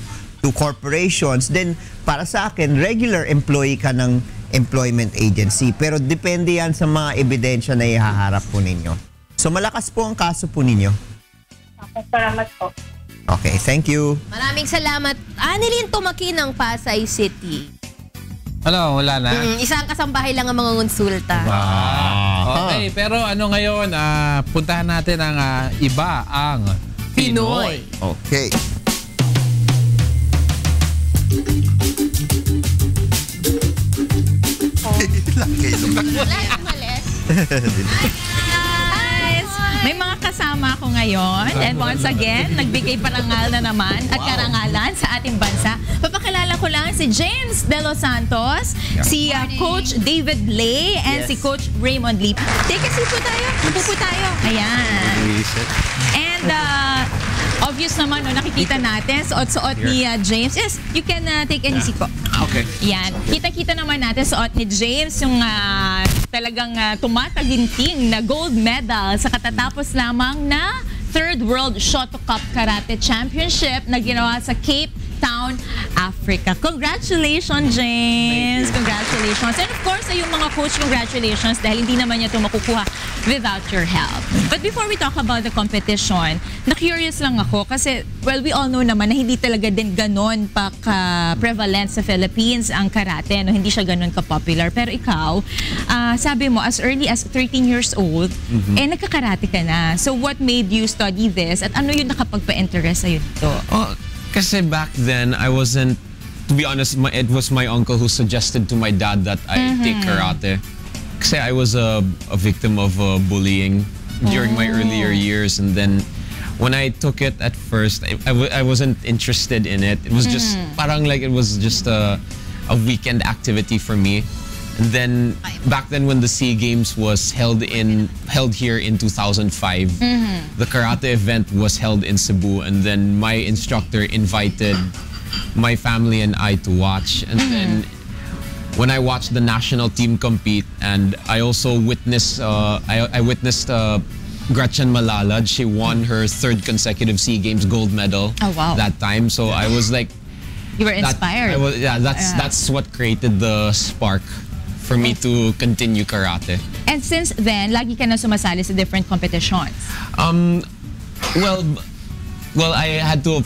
corporations, then para sa akin, regular employee ka ng employment agency. Pero depende yan sa mga ebidensya na ihaharap po ninyo. So malakas po ang kaso po ninyo. Salamat po. Okay, thank you. Maraming salamat. Annelyn Tumakin ng Pasay City. Wala na. Isang kasambahay lang ang mga konsulta. Okay, pero ngayon, puntahan natin ang iba ang Pinoy. Okay. May mga kasama ako ngayon. And once again, nagbigay parangal na naman at karangalan sa ating bansa. Papakilala ko lang si James De Los Santos, si Coach David Lay, and si Coach Raymond Lee. Take a seat po tayo. Upo po tayo. Ayan. And obvious naman, nakikita natin, suot-suot ni James. Yes, you can take any seat po. Okay. Yan. Kita-kita naman natin suot ni James yung talagang tumataginting na gold medal sa katatapos lamang na Third World Shoto Cup Karate Championship na ginawa sa Cape Town, Africa. Congratulations, James! Congratulations. And of course, sa yung mga coach, congratulations dahil hindi naman niya ito makukuha without your help. But before we talk about the competition, na-curious lang ako kasi, well, we all know naman na hindi talaga din ganon pa ka-prevalent sa Philippines ang karate. No? Hindi siya ganon ka-popular. Pero ikaw, sabi mo, as early as 13 years old, nagkakarate ka na. So what made you study this? At ano yung nakapagpa-interest sa'yo dito? Kasi back then, I wasn't, to be honest, it was my uncle who suggested to my dad that I take karate. Kasi I was a victim of bullying during my earlier years, and then when I took it at first, I wasn't interested in it. It was just, parang like it was just a weekend activity for me. And then back then when the SEA Games was held here in 2005, the karate event was held in Cebu, and then my instructor invited my family and I to watch. And then when I watched the national team compete, and I also witnessed I witnessed Gretchen Malalad. She won her 3rd consecutive SEA Games gold medal that time. So I was like, you were inspired. That's what created the spark for me to continue karate. And since then, lagi ka na sumasali sa different competitions. Well, I had to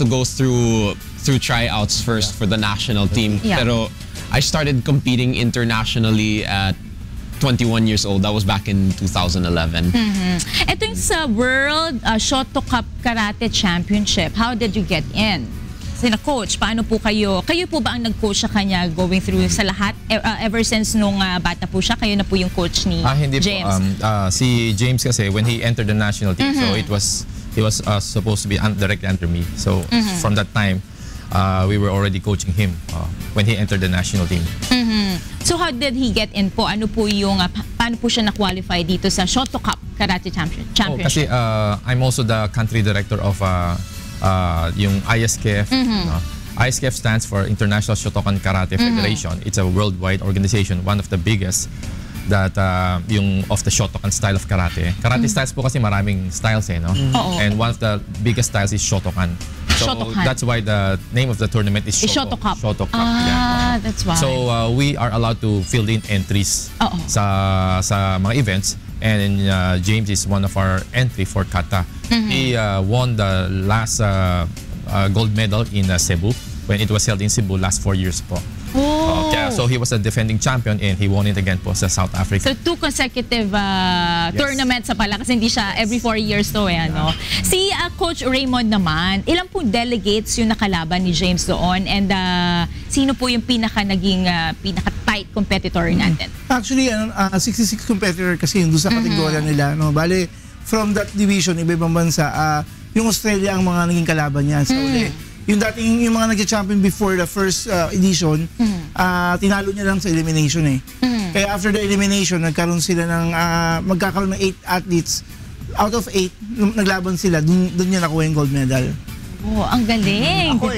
go through tryouts first for the national team. Yeah. Pero I started competing internationally at 21 years old. That was back in 2011. Ito yung sa World Shoto Cup Karate Championship. How did you get in? Sina coach, paano po kayo? Kayo po ba ang nag-coach sa kanya going through sa lahat? Ever since nung bata po siya, kayo na po yung coach ni hindi James? Po. Si James kasi, when he entered the national team, so he was supposed to be directly under me. So from that time, we were already coaching him when he entered the national team. So how did he get in po? Ano po yung, paano po siya na-qualify dito sa Shoto Cup Karate Championship? Kasi I'm also the country director of yung ISKF. ISKF stands for International Shotokan Karate Federation. It's a worldwide organization, one of the biggest that yung of the Shotokan style of karate. Karate styles po kasi maraming styles no? And one of the biggest styles is Shotokan. So that's why the name of the tournament is Shoto Cup. Shoto Cup. That's why. So we are allowed to fill in entries sa mga events, and James is one of our entry for kata. He won the last gold medal in Cebu when it was held in Cebu last 4 years po. So he was a defending champion and he won it again po sa South Africa. So 2 consecutive tournaments pala kasi hindi siya every 4 years to ano. Si Coach Raymond naman, ilang pong delegates yung nakalaban ni James doon, and sino po yung naging pinaka-tight competitor natin? Actually, 66 competitor kasi yung doon sa kategorya nila. No? Bale, from that division, iba-ibang bansa, yung Australia ang mga naging kalaban niya sa uli. Yung dating yung mga nag-champion before the first edition, tinalo niya lang sa elimination Kaya after the elimination, nagkaroon sila ng magkakaroon ng 8 athletes. Out of 8, naglaban sila, doon niya nakuha yung gold medal. Oh, ang galing. Ako,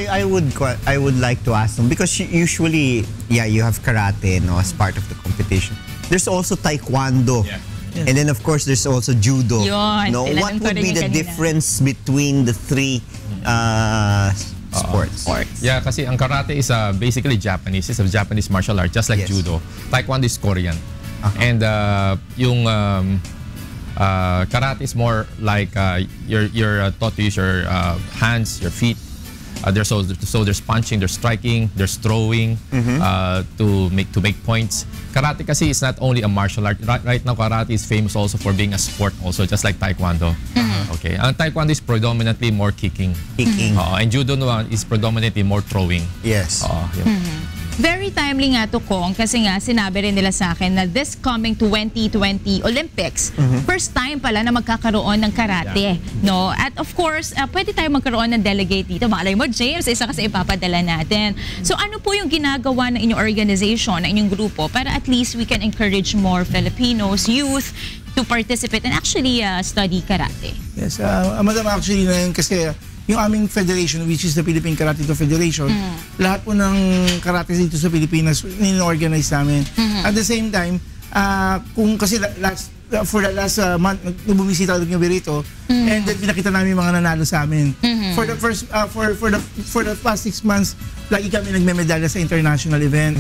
I would like to ask them because usually, you have karate as part of the competition. There's also taekwondo. And then of course there's also judo. What would be the difference between the 3 sports? Yeah, kasi ang karate is basically Japanese. It's a Japanese martial art, just like judo. Taekwondo is Korean. And yung karate is more like you're taught to use your hands, your feet. So there's punching, there's striking, there's throwing to make points. Karate kasi is not only a martial art. Right now, karate is famous also for being a sport also, just like taekwondo. Okay, ang taekwondo is predominantly more kicking. And judo naman is predominantly more throwing. Yes. Very timely nga to, Kong, kasi nga sinabi rin nila sa akin na this coming 2020 Olympics, first time pala na magkakaroon ng karate, no? At of course, pwede tayo magkaroon ng delegate dito. Malay mo, James, isa kasi ipapadala natin. So ano po yung ginagawa ng inyong organization, ng inyong grupo, para at least we can encourage more Filipinos, youth, to participate and actually study karate? Yes, madam, actually na yun kasi yung aming federation, which is the Philippine Karate Federation, lahat po ng karate dito sa Pilipinas, in-organize namin. At the same time, kung kasi for the last month, bumisita ulit yung Berito, and then pinakita namin yung mga nanalo sa amin. For the past 6 months, lagi kami nagme-medalya sa international event.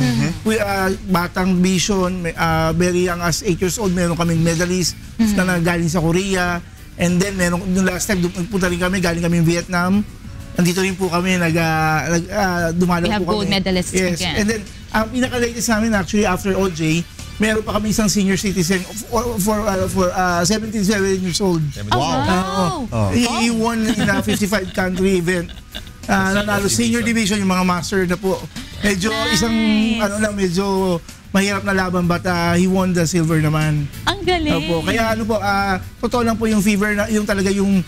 Batang Vision, very young as 8 years old, meron kaming medalist na nagaling sa Korea. And then, meron, yung last time, nagpunta rin kami, galing kami Vietnam. Nandito rin po kami, dumalaw po kami. We have gold medalists again. And then, ang pinaka-latest namin actually, after OJ, meron pa kami isang senior citizen for 77 years old. Wow! He won in a 55-country event. Nanalo senior division, yung mga master na po. Medyo isang, medyo mahirap na laban, but he won the silver naman. Ang galing. Kaya totoo lang po yung fever na yung talaga yung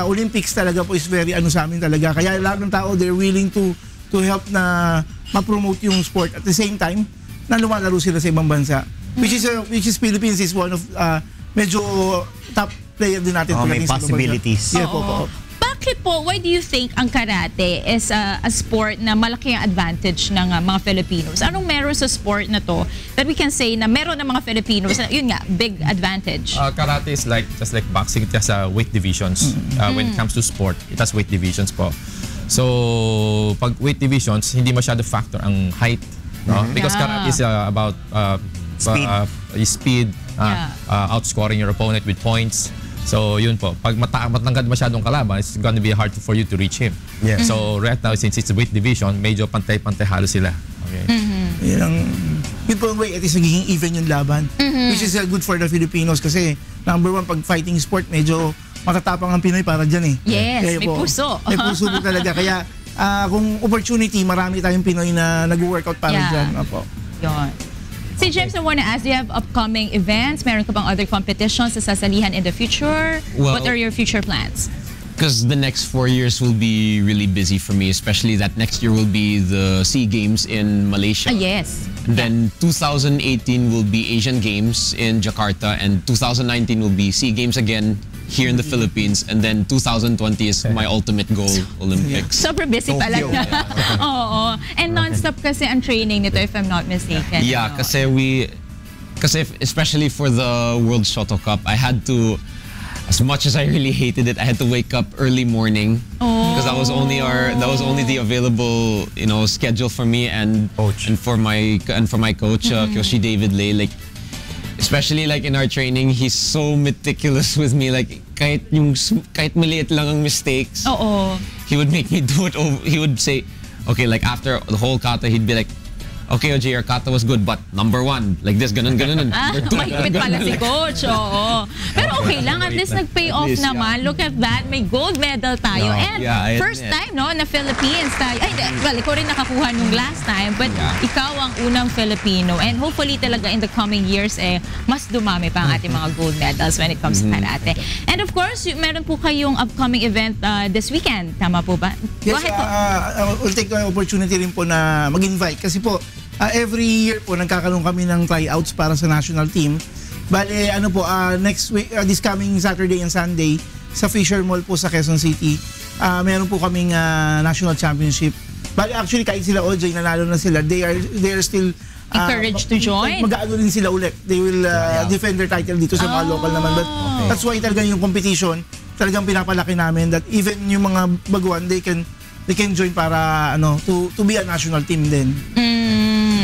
Olympics talaga po is very sa amin talaga. Kaya lahat ng tao, they're willing to help na ma-promote yung sport. At the same time, na lumalaro sila sa ibang bansa. Which is Philippines is one of medyo top player din natin. May possibilities. Yeah, po. Bakit po, why do you think ang karate is a sport na malaki ang advantage ng mga Filipinos? Anong meron sa sport na to that we can say na meron ng mga Filipinos na yun nga, big advantage? Karate is just like boxing. It has weight divisions. When it comes to sport, it has weight divisions po. So, pag weight divisions, hindi masyado factor ang height. No? Because karate is about speed, outscoring your opponent with points. So yun po, pag matangkad masyadong kalaban, it's gonna be hard for you to reach him. Yeah. So right now, since it's a weight division, medyo pantay-pantay halos sila. Okay. Yun po yung way, at least nagiging even yung laban. Which is good for the Filipinos kasi number one, pag fighting sport, medyo matatapang ang Pinoy para dyan eh. Yes, kaya may puso. May puso po talaga. Kaya kung opportunity, marami tayong Pinoy na nag-workout para dyan. Opo. Yun. Si James, I want to ask, do you have upcoming events? Meron ka bang other competitions sa sasalihan in the future? Well, what are your future plans? Because the next 4 years will be really busy for me, especially that next year will be the SEA Games in Malaysia. Yes. And then 2018 will be Asian Games in Jakarta, and 2019 will be SEA Games again here in the Philippines, and then 2020 is my ultimate goal, Olympics. Super busy pala niya. Oo. And non-stop kasi ang training nito, if I'm not mistaken. Yeah, kasi especially for the World Shuttle Cup, I had to, as much as I really hated it, I had to wake up early morning because that was only the available schedule for me and for my coach Kyoshi David Lay. Like, especially like in our training, he's so meticulous with me. Like kahit maliit lang ang mistakes, he would make me do it. He would say, okay, like after the whole kata, he'd be like, okay, OJ, your kata was good, but number 1, like this, ganun. Mahigpit pala si coach, oo. Pero okay lang, at least nag-pay off naman. Look at that, may gold medal tayo. And first time, no, na Philippines tayo. Ay, well, ikaw rin nakakuha nung last time, but ikaw ang unang Filipino. And hopefully talaga in the coming years, mas dumami pa ang ating mga gold medals when it comes to karate. And of course, meron po kayong upcoming event this weekend. Tama po ba? Yes, we'll take the opportunity rin po na mag-invite. Kasi po, every year po nagkakaroon kami ng tryouts para sa national team. Bale, next week, this coming Saturday and Sunday, sa Fisher Mall po sa Quezon City, meron po kaming national championship. Bale, actually, kahit sila OJ, nanalo na sila, they are still encouraged to join. Mag-aano din sila ulit. They will defend their title dito sa mga local naman. But that's why talaga yung competition, talagang pinapalaki namin that even yung mga baguhan, they can join para to be a national team din.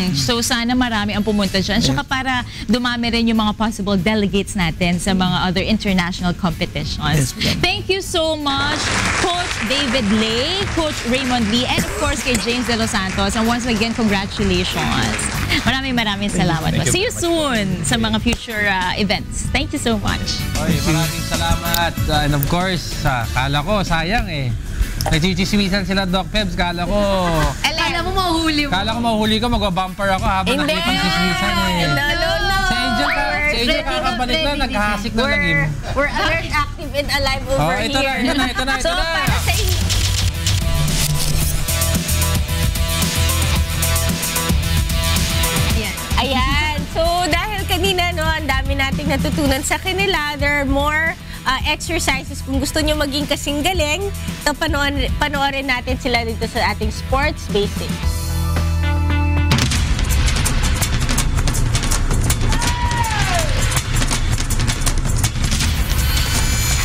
So sana marami ang pumunta dyan. Saka para dumami rin yung mga possible delegates natin sa mga other international competitions. Thank you so much, Coach David Lay, Coach Raymond Lee, and of course kay James De Los Santos. And once again, congratulations. Maraming salamat po. See you soon sa mga future events. Thank you so much. Maraming salamat. And of course, kala ko, sayang nagchichismisan sila, Doc Pebs. Kala ko mahuhuli ko, mag-bumper ako habang nakikipag-chismisan Si Angel kakabalik na, naghahasik na lagim. We're alert, active, and alive over here. Ito na. So, para sa inyo. Ayan. So, dahil kanina, ang dami nating natutunan sa kanila, there are more exercises. Kung gusto nyo maging kasing galing, ito panoorin natin sila dito sa ating Sports Basics.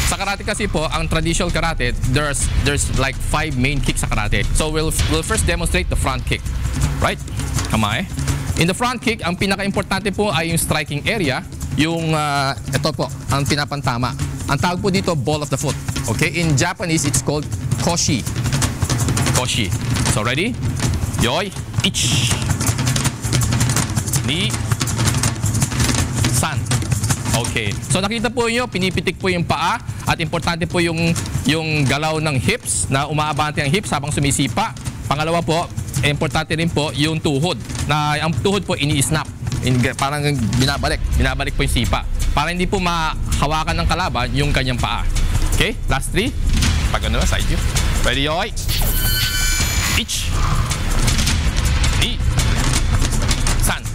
Sa karate kasi po, ang traditional karate, there's like 5 main kicks sa karate. So we'll first demonstrate the front kick. Right? Kamay. In the front kick, ang pinaka-importante po ay yung striking area, yung ito po, ang pinapantama. Ang tawag po dito, ball of the foot. Okay? In Japanese, it's called koshi. Koshi. So ready? Yoi. Ich. Ni. San. Okay. So nakita po nyo, pinipitik po yung paa at importante po yung galaw ng hips na umaabante ang hips habang sumisipa. Pangalawa po, importante rin po yung tuhod. Na ang tuhod po ini-snap. Parang binabalik po yung sipa. Para hindi po mahawakan ng kalaban yung kanyang paa. Okay? Last 3. Pag ano na, side view. Ready, yoy. Ich. Ni. San.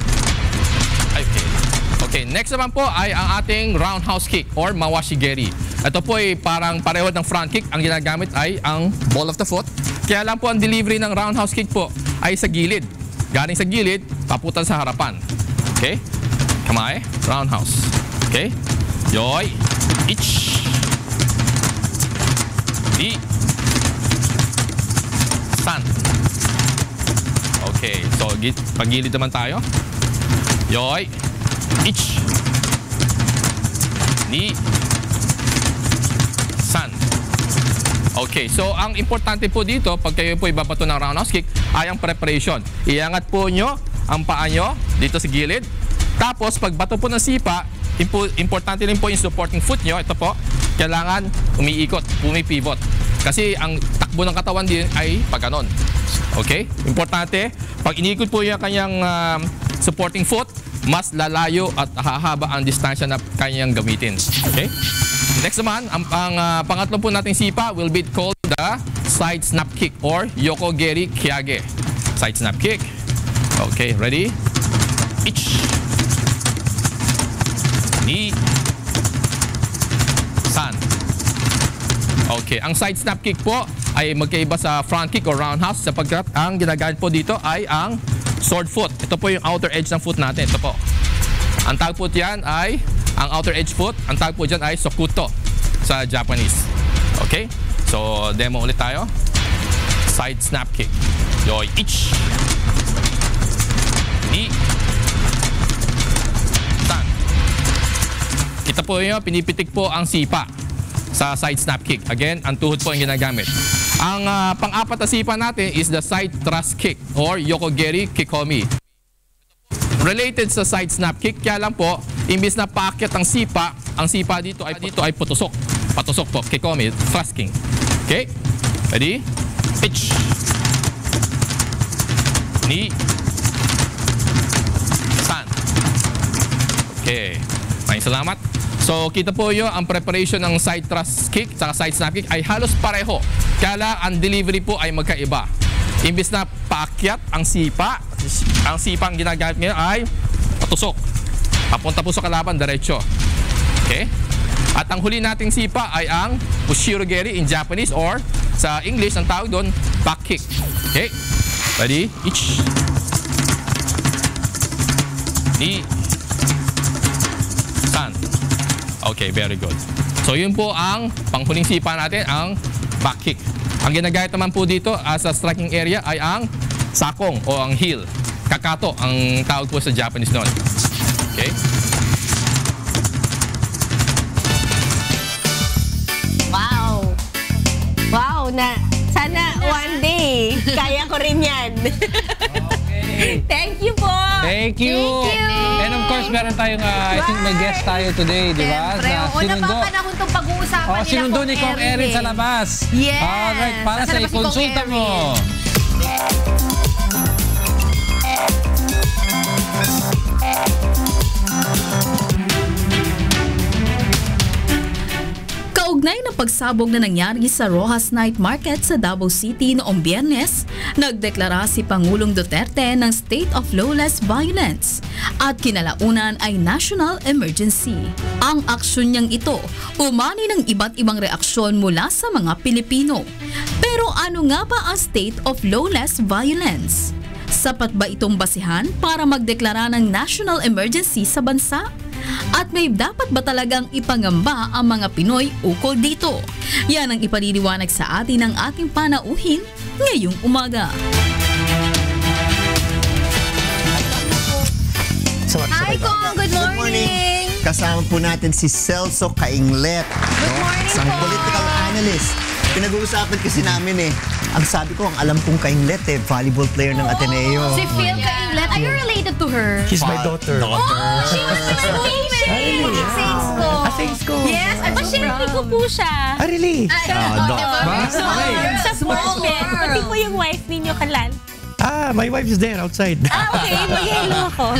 next naman po ay ang ating roundhouse kick or mawashigeri. Ito po ay parang pareho ng front kick. Ang ginagamit ay ang ball of the foot. Kaya lang po ang delivery ng roundhouse kick po ay sa gilid. Galing sa gilid, paputan sa harapan. Okay? Kamay, roundhouse. Okay? Yoy, ich. Di. San. Okay, so pagilid naman tayo. Yoy, ich. Ni. San. Okay, so ang importante po dito, pag kayo po ibabato ng roundhouse kick, ay ang preparation. Iangat po nyo ang paa nyo dito sa gilid. Tapos, pag bato po ng sipa, importante rin po yung supporting foot nyo. Ito po, kailangan umiikot, pumipivot. Kasi ang takbo ng katawan din ay pag ganon. Okay? Importante, pag iniikot po yung kanyang supporting foot, mas lalayo at hahaba ang distansya na kanyang gamitin. Okay? Next naman, ang pangatlo po nating sipa will be called the side snap kick or Yokogeri Kyage. Side snap kick. Okay, ready? Ich. Ni. San. Okay, ang side snap kick po ay magkaiba sa front kick or roundhouse sapagkat ang ginagamit po dito ay ang sword foot. Ito po yung outer edge ng foot natin. Ito po. Ang tawag po diyan ay ang outer edge foot. Ang tawag po diyan ay sokuto sa Japanese. Okay? So, demo ulit tayo. Side snap kick. Yoy, ich. Ni. San. Kita po yun, pinipitik po ang sipa sa side snap kick. Again, ang tuhod po yung ginagamit. Ang pang-apat na sipa natin is the side thrust kick or Yokogeri Kikomi. Related sa side snap kick, kaya lang po, imbis na paakyat ang sipa dito ay putusok. Patusok po, Kikomi, thrusting. Okay? Ready? Pitch. Ni. San. Okay. Maraming salamat. So, kita po yun, ang preparation ng side thrust kick at side snap kick ay halos pareho. Kaya lang, ang delivery po ay magkaiba. Imbis na paakyat ang sipa ang ginagamit ngayon ay patusok. Papunta po sa kalaban, diretso. Okay? At ang huli nating sipa ay ang Ushirogeri in Japanese or sa English, ang tawag doon, back kick. Okay? Ready? Ich. Ni. San. Okay, very good. So, yun po ang panghuling sipa natin, ang back kick. Ang ginagamit naman po dito sa striking area ay ang sakong o ang heel. Kakato ang tawag po sa Japanese noon. Okay? Wow! Wow! Sana one day, kaya ko rin yan. Okay. Thank you po! Thank you! And of course, meron tayong, I think may guest tayo today, di ba? Siyempre, una pa panahon itong pag-uusapan nila sinundo ni Kong Erin sa labas. Yes! Alright, para sa ikonsulta mo. Kaugnay ng pagsabog na nangyari sa Rojas Night Market sa Davao City noong Biyernes, nagdeklara si Pangulong Duterte ng State of Lawless Violence at kinalaunan ay national emergency. Ang aksyon niyang ito umani ng iba't ibang reaksyon mula sa mga Pilipino. Pero ano nga ba ang State of Lawless Violence? Sapat ba itong basihan para magdeklara ng national emergency sa bansa? At may dapat ba talagang ipangamba ang mga Pinoy ukol dito? Yan ang ipaliliwanag sa atin ng ating panauhin ngayong umaga. Hi, Kong! Good morning! Kasama po natin si Celso Cainglet. Good morning isang po! political analyst. Pinag-uusapan kasi namin ang sabi ko, ang alam kong Cainglet volleyball player ng Ateneo. Si Phil Cainglet, are you related to her? She's my daughter. Oh, she was my roommate! Saints ko! Yes, I'm Pasyente ko po siya. Ah, really? Sa moment, pati po yung wife ninyo, Kalan. My wife is there outside. Okay, mag-hello ako.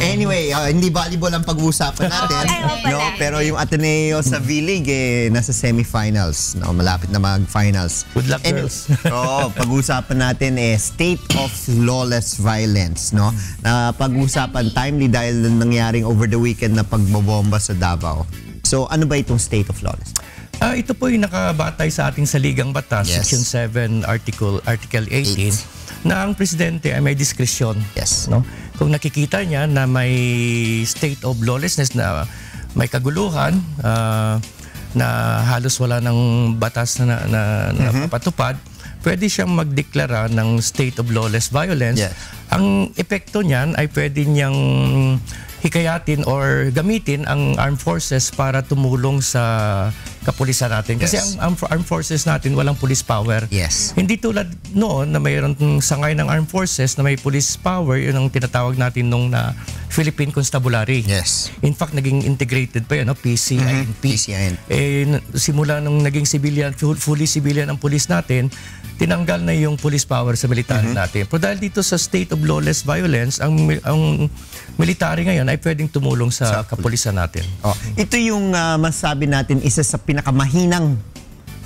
Anyway, hindi volleyball ang pag-uusapan natin. No, pero yung Ateneo sa V-League nasa semifinals. No, malapit na mag-finals. Good luck, girls. Pag-uusapan natin state of lawless violence, no? Na pag-uusapan timely dahil nangyyaring over the weekend na pagbobomba sa Davao. So, ano ba itong state of lawless? Ito po yung nakabatay sa ating saligang batas, Section 7, Article 18. Na ang presidente ay may diskresyon. No? Kung nakikita niya na may state of lawlessness, na may kaguluhan, na halos wala ng batas na napapatupad, pwede siyang magdeklara ng state of lawless violence. Ang epekto niyan ay pwede niyang hikayatin or gamitin ang armed forces para tumulong sa kapulisan natin. Kasi ang armed forces natin walang police power. Hindi tulad noon na mayroon sangay ng armed forces na may police power, yun ang tinatawag natin nung na Philippine Constabulary. In fact, naging integrated pa yun, PCINP. Simula nung naging civilian, fully civilian ang police natin, tinanggal na yung police power sa military natin. Pero dahil dito sa state of lawless violence, ang military ngayon ay pwedeng tumulong sa kapulisan natin. Ito yung masabi natin isa sa pinakamahinang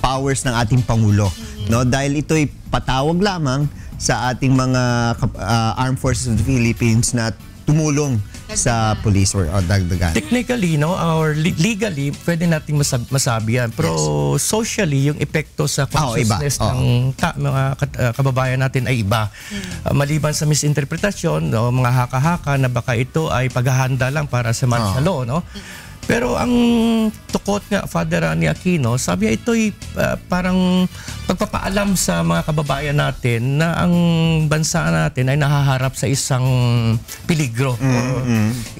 powers ng ating Pangulo. No? Dahil ito'y patawag lamang sa ating mga armed forces of the Philippines na tumulong sa police or dagdagan. Technically, no, or legally, pwede nating masabi yan. Pero socially, yung epekto sa consciousness ng mga kababayan natin ay iba. Maliban sa misinterpretasyon, no, mga haka-haka na baka ito ay paghahanda lang para sa martial law, no? Pero ang tukot nga, Father Rani Aquino, sabi niya ito'y parang pagpapaalam sa mga kababayan natin na ang bansa natin ay nahaharap sa isang peligro o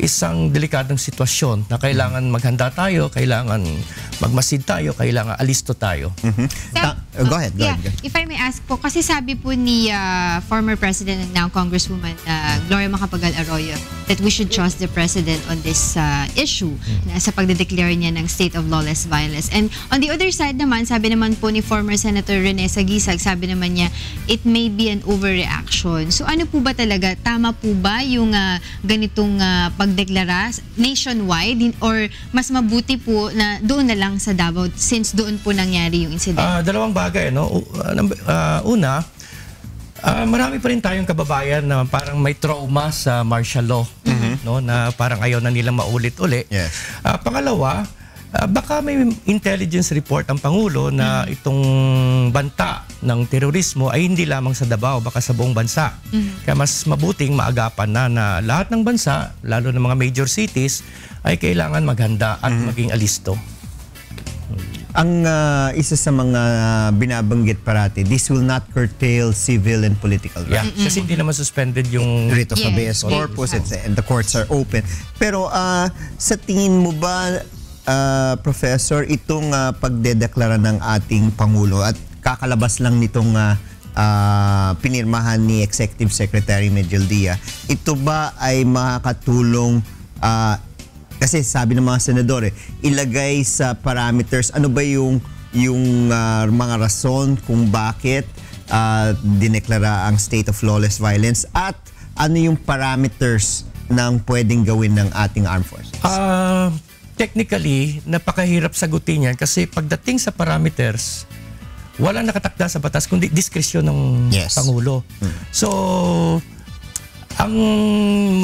isang delikadong sitwasyon na kailangan maghanda tayo, kailangan magmasid tayo, kailangan alisto tayo. Go ahead. If I may ask po, kasi sabi po ni former President and now Congresswoman Gloria Macapagal Arroyo that we should trust the President on this issue sa pagdedeclare niya ng state of lawless violence. And on the other side naman, sabi naman po ni former Senator Rene Sagisag, sabi naman niya, it may be an overreaction. So ano po ba talaga? Tama po ba yung ganitong pagdeklara nationwide or mas mabuti po na doon na lang sa Davao since doon po nangyari yung incident? Dalawang bagay, no? Una, marami pa rin tayong kababayan na parang may trauma sa martial law, no, na parang ayaw na nilang maulit-uli. Pangalawa, baka may intelligence report ang Pangulo na itong banta ng terorismo ay hindi lamang sa Davao, baka sa buong bansa. Kaya mas mabuting maagapan na lahat ng bansa, lalo ng mga major cities, ay kailangan maghanda at maging alisto. Ang isa sa mga binabanggit parati, this will not curtail civil and political rights. Kasi hindi naman suspended yung writ of habeas corpus and the courts are open. Pero sa tingin mo ba, Professor, itong pagdedeklara ng ating Pangulo at kakalabas lang nitong pinirmahan ni Executive Secretary Medjel Dia, ito ba ay makakatulong kasi sabi ng mga senador, ilagay sa parameters, ano ba yung mga rason kung bakit dineklara ang state of lawless violence at ano yung parameters ng pwedeng gawin ng ating armed forces? Technically, napakahirap sagutin yan kasi pagdating sa parameters, walang nakatakda sa batas kundi diskresyon ng Pangulo. So, ang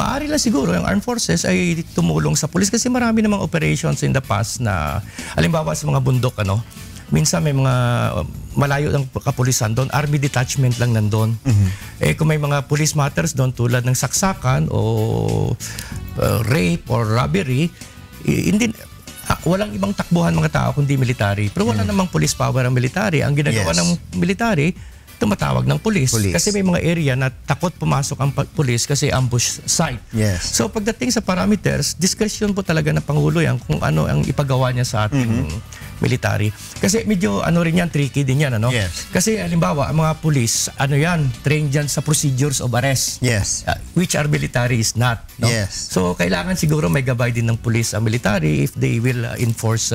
maaari lang siguro yung armed forces ay tumulong sa police kasi marami namang operations in the past na halimbawa sa mga bundok, minsan may mga malayo ng kapulisan doon, army detachment lang nandun. Kung may mga police matters doon tulad ng saksakan o rape or robbery, hindi walang ibang takbuhan mga tao kundi military. Pero wala namang police power ang military. Ang ginagawa ng military, tumatawag ng police. Kasi may mga area na takot pumasok ang police kasi ambush site. So pagdating sa parameters, discretion po talaga ng Pangulo yan kung ano ang ipagawa niya sa ating military. Kasi medyo rin yan, tricky din yan. Kasi halimbawa, ang mga police, trained yan sa procedures of arrest. Which our military is not. So kailangan siguro may gabay din ng police ang military if they will enforce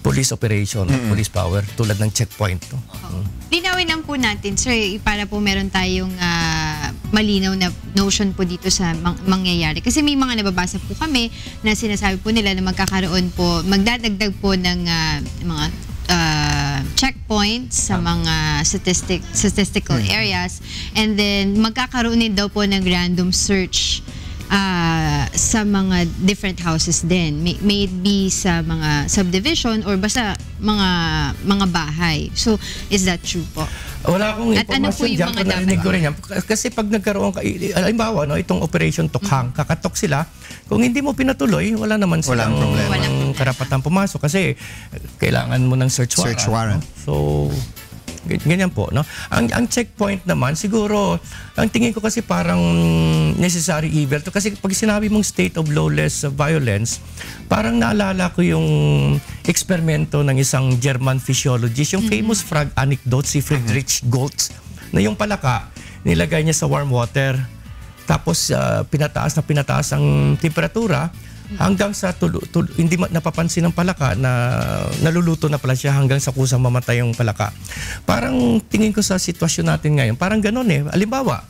police operation, police power, tulad ng checkpoint. Linawin lang po natin, sir, para po meron tayong malinaw na notion po dito sa mangyayari. Kasi may mga nababasa po kami na sinasabi po nila na magkakaroon po, magdadagdag po ng mga checkpoints sa mga statistical areas, and then magkakaroon din daw po ng random search sa mga different houses din. May it be sa mga subdivision or basta mga bahay. So, is that true po? Wala akong At ano po informasyon yung dyan, mga kung narinig dapat? ko rin yan. Kasi pag nagkaroon, halimbawa, itong Operation Tukhang, kakatok sila, kung hindi mo pinatuloy, wala naman silang karapatan pumasok kasi kailangan mo ng search warrant. No? So, ganyan po, no? Ang checkpoint naman, siguro, ang tingin ko kasi parang necessary evil to. Kasi pag sinabi mong state of lawless violence, parang naalala ko yung eksperimento ng isang German physiologist, yung famous frog anecdote, si Friedrich Goltz, na yung palaka, nilagay niya sa warm water, tapos pinataas ang temperatura, hanggang sa hindi napapansin ng palaka na naluluto na pala siya hanggang sa kusang mamatay yung palaka. Parang tingin ko sa sitwasyon natin ngayon, parang ganun eh. Halimbawa,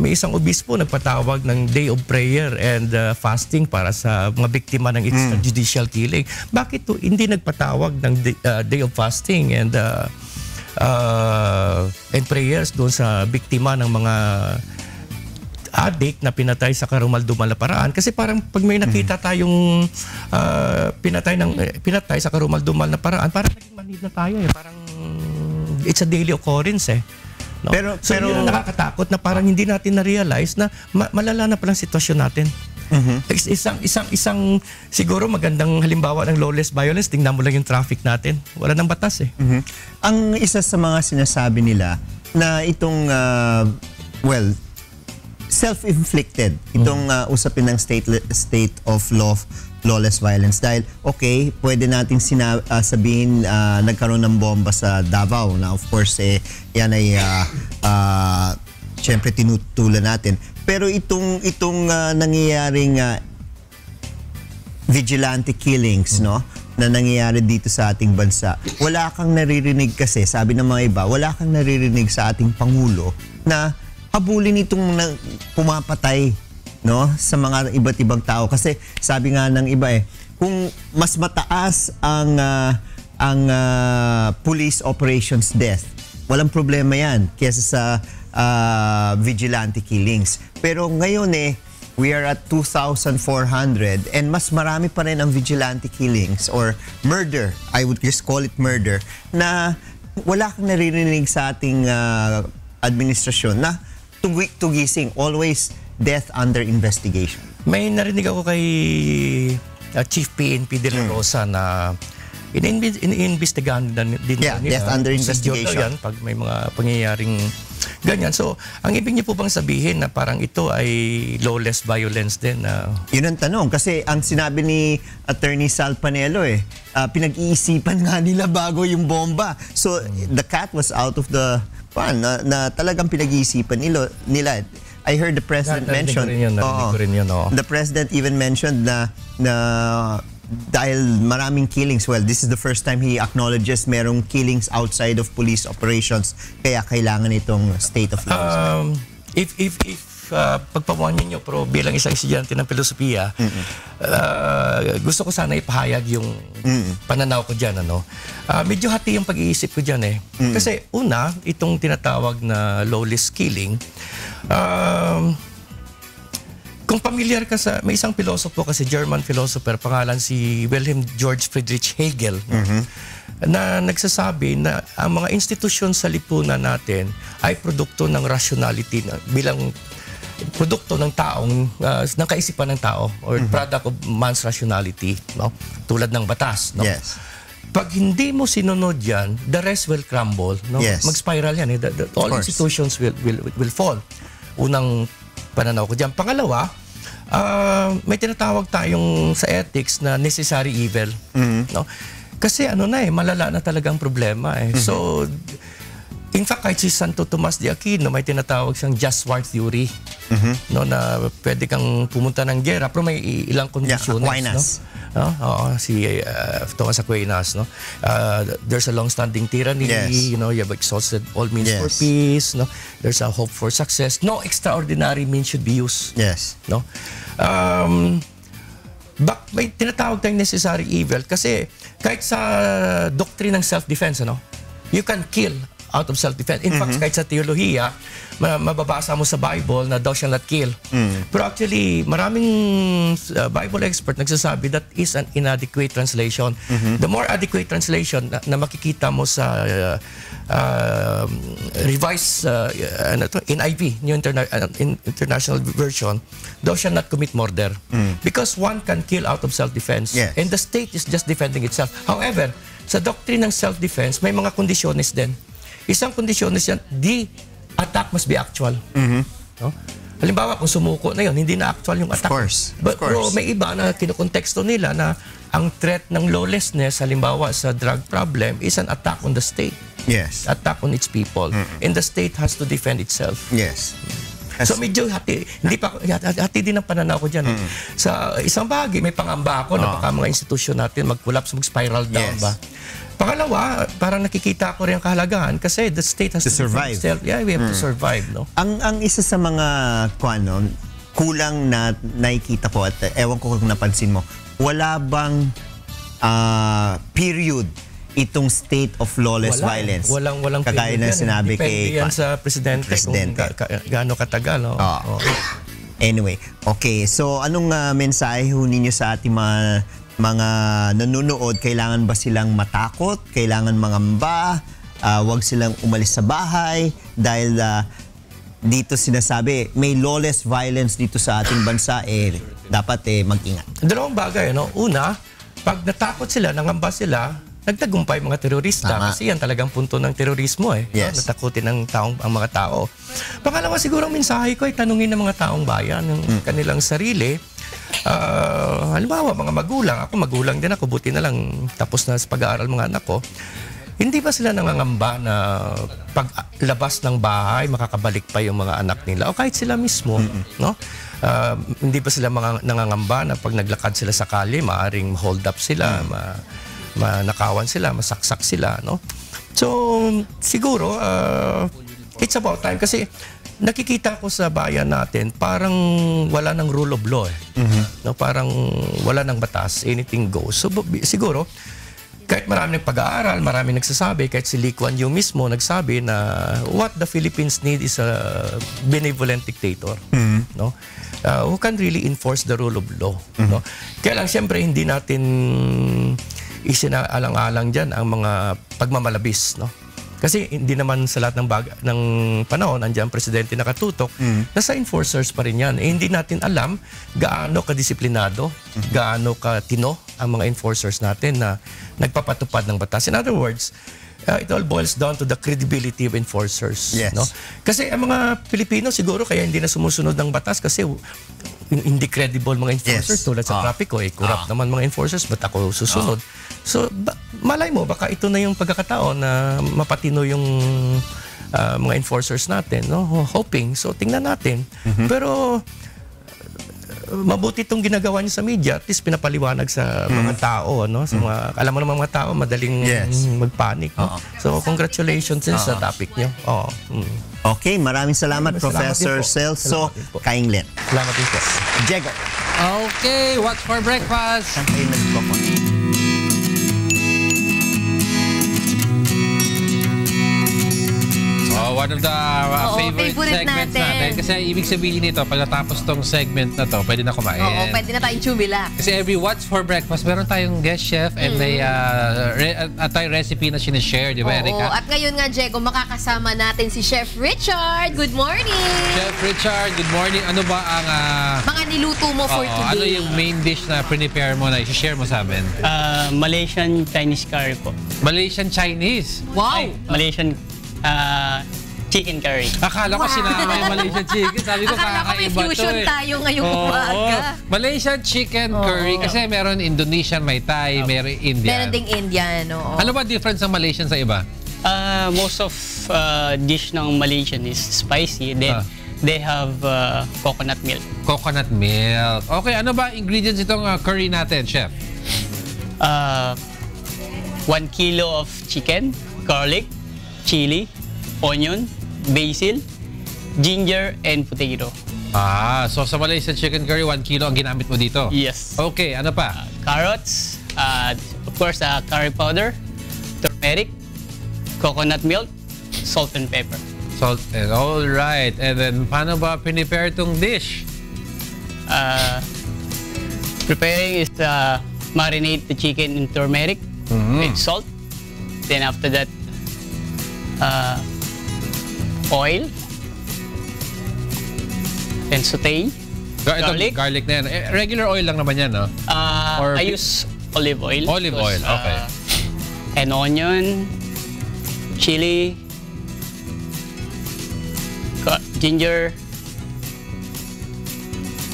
may isang obispo nagpatawag ng day of prayer and fasting para sa mga biktima ng extrajudicial killing. Bakit hindi nagpatawag ng day of fasting and prayers doon sa biktima ng mga addict na pinatay sa karumal-dumal na paraan? Kasi parang pag may nakita tayong pinatay sa karumal-dumal na paraan, parang naging manhid na tayo eh. Parang it's a daily occurrence eh. No? Pero yun ang nakakatakot na parang hindi natin na-realize na malala na palang sitwasyon natin. Isang siguro magandang halimbawa ng lawless violence, tingnan mo lang yung traffic natin. Wala nang batas eh. Ang isa sa mga sinasabi nila na itong self-inflicted itong usapin ng state of lawless violence, dahil okay, pwede nating sabihin nagkaroon ng bomba sa Davao na of course yan ay syempre tinutulan natin, pero itong nangyayaring vigilante killings, no, na nangyayari dito sa ating bansa, wala kang naririnig kasi, sabi ng mga iba, wala kang naririnig sa ating Pangulo na habulin itong pumapatay, no, sa mga iba't ibang tao. Kasi sabi nga ng iba kung mas mataas ang police operations death, walang problema yan kaysa sa vigilante killings. Pero ngayon we are at 2,400 and mas marami pa rin ang vigilante killings or murder, I would just call it murder, na wala kang naririnig sa ating administrasyon na tugising, always death under investigation. May narinig ako kay Chief PNP De La Rosa na iniimbestigahan din death under investigation yan, pag may mga pangyayaring ganyan. So, ang ibig niyo po bang sabihin na parang ito ay lawless violence din? Yun ang tanong. Kasi ang sinabi ni Attorney Sal Panelo pinag-iisipan nga nila bago yung bomba. So, the cat was out of the pan na talagang pinag-iisipan nila. I heard the President mention, the President even mentioned na dahil maraming killings, well, this is the first time he acknowledges merong killings outside of police operations, kaya kailangan itong state of law. If pagpamuhan niyo, pero bilang isang estudyante ng filosofiya, gusto ko sana ipahayag yung pananaw ko dyan. Medyo hati yung pag-iisip ko dyan Kasi una, itong tinatawag na lawless killing, kung familiar ka may isang pilosopo kasi, German philosopher, pangalan si Wilhelm George Friedrich Hegel, na nagsasabi na ang mga institusyon sa lipunan natin ay produkto ng rationality, bilang produkto ng taong, ng kaisipan ng tao, or product of man's rationality, no? Tulad ng batas. No? Yes. Pag hindi mo sinunod yan, the rest will crumble. No? Yes. Mag-spiral yan. All institutions will fall. Unang pananaw ko dyan. Pangalawa, may tinatawag tayong sa ethics na necessary evil. No? Kasi malala na talagang problema. So, In fact, kahit si Santo Tomas de Aquino, may tinatawag siyang just war theory. No, na pwede kang pumunta ng gera, pero may ilang conditions. Aquinas. No? Si Thomas Aquinas. No? There's a long-standing tyranny. You know, you have exhausted all means for peace. No? There's a hope for success. No extraordinary means should be used. No? May tinatawag tayong necessary evil kasi kahit sa doctrine ng self-defense, you can kill out of self-defense. In fact, kahit sa teolohiya, mababasa mo sa Bible na thou shall not kill. Pero actually, maraming Bible expert nagsasabi that is an inadequate translation. The more adequate translation na makikita mo sa revised NIV, New International Version, thou shall not commit murder. Because one can kill out of self-defense. And the state is just defending itself. However, sa doctrine ng self-defense, may mga kondisyones din. Isang kondisyones yan, the attack must be actual. No? Halimbawa, kung sumuko na yun, hindi na actual yung attack. Pero may iba na kinukonteksto nila na ang threat ng lawlessness, halimbawa sa drug problem, is an attack on the state. Attack on its people. And the state has to defend itself. So medyo hati din ang pananaw ko dyan. Sa isang bahagi, may pangamba ako na baka mga institusyon natin mag-collapse, mag-spiral down ba. Pangalawa, parang nakikita ko rin ang kahalagahan kasi the state has to survive. We have to survive. No? Ang isa sa mga kulang na nakikita ko at ewan ko kung napansin mo, wala bang period itong state of lawless violence? Walang kagaya na sinabi kay Depende yan sa presidente. Kung gaano katagal. No? Anyway, okay. So anong mensahe ninyo sa ating mga nanonood? Kailangan ba silang matakot? Kailangan mangamba? Huwag silang umalis sa bahay? Dahil dito sinasabi, may lawless violence dito sa ating bansa, dapat mag-ingat. Dalawang bagay. Una, pag natakot sila, nangamba sila, nagtagumpay mga terorista. Kasi yan talagang punto ng terorismo. Natakutin ang mga tao. Pangalawa, siguro ang mensahe ko ay tanungin ng mga taong bayan, ng kanilang sarili. Halimbawa, mga magulang. Ako magulang din ako. Buti na lang tapos na sa pag-aaral mga anak ko. Hindi ba sila nangangamba na paglabas ng bahay, makakabalik pa yung mga anak nila? O kahit sila mismo, no? Hindi ba sila nangangamba na pag naglakad sila sa kalye, maaring hold up sila, manakawan sila, masaksak sila, no? So, siguro, it's about time kasi nakikita ko sa bayan natin, parang wala ng rule of law. No, parang wala ng batas, anything goes. So, siguro, kahit marami ng pag-aaral, marami nagsasabi, kahit si Lee Kuan Yew mismo nagsabi na what the Philippines need is a benevolent dictator. No? Who can really enforce the rule of law. No? Kaya lang, siyempre, hindi natin isinaalang-alang dyan ang mga pagmamalabis. No? Kasi hindi naman sa lahat ng panahon nandiyan presidente nakatutok, nasa enforcers pa rin yan. Hindi natin alam gaano kadisiplinado, gaano katino ang mga enforcers natin na nagpapatupad ng batas. In other words, it all boils down to the credibility of enforcers. No? Kasi ang mga Pilipino siguro kaya hindi na sumusunod ng batas kasi hindi credible mga enforcers tulad sa trapiko. Corrupt naman mga enforcers, ba't ako susunod? So, malay mo, baka ito na yung pagkakataon na mapatino yung mga enforcers natin, no? Hoping. So, tingnan natin. Pero, mabuti itong ginagawa niyo sa media, at least pinapaliwanag sa mga tao, no? Sa mga, alam mo naman mga tao, madaling magpanik, no? So, congratulations sa topic niyo. Okay, maraming salamat, Professor Celso Cainglen. Salamat din po. Diego. Okay, what's for breakfast? Saan kayo nagpapon? One of the favorite segments natin. Kasi ibig sabihin nito, pag natapos tong segment na to, pwede na kumain. Oo, pwede na tayong chumila. Kasi every What's for Breakfast, meron tayong guest chef and may tayong recipe na sinishare, di ba, Erica? At ngayon nga, Diego, makakasama natin si Chef Richard. Good morning! Chef Richard, good morning. Ano ba ang mga niluto mo for today? Ano yung main dish na prepare mo na i-share mo sa amin? Malaysian Chinese curry po. Malaysian Chinese? Wow! Malaysian chicken curry. Akala ko sinama yung Malaysian chicken. Sabi ko kakaiba to. Akala ko may fusion tayo ngayong umaga. Malaysian chicken curry. Kasi meron Indonesian, may Thai, meron Indian. Meron ding Indian, oo. Ano ba difference ng Malaysian sa iba? Most of dish ng Malaysian is spicy. Then they have coconut milk. Coconut milk. Okay, ano ba ingredients itong curry natin, chef? 1 kilo of chicken, garlic, chili, onion, basil, ginger, and potato. So sa Malaysian chicken curry, 1 kilo ang ginamit mo dito? Yes. Okay, ano pa? Carrots, of course, curry powder, turmeric, coconut milk, salt and pepper. Salt and all right. And then paano ba prepare itong dish? Preparing is marinate the chicken in turmeric with salt. Then after that, oil. Then saute. Garlic na yan. Regular oil lang naman yan, no? I use olive oil. Olive oil, okay. And onion, chili, ginger,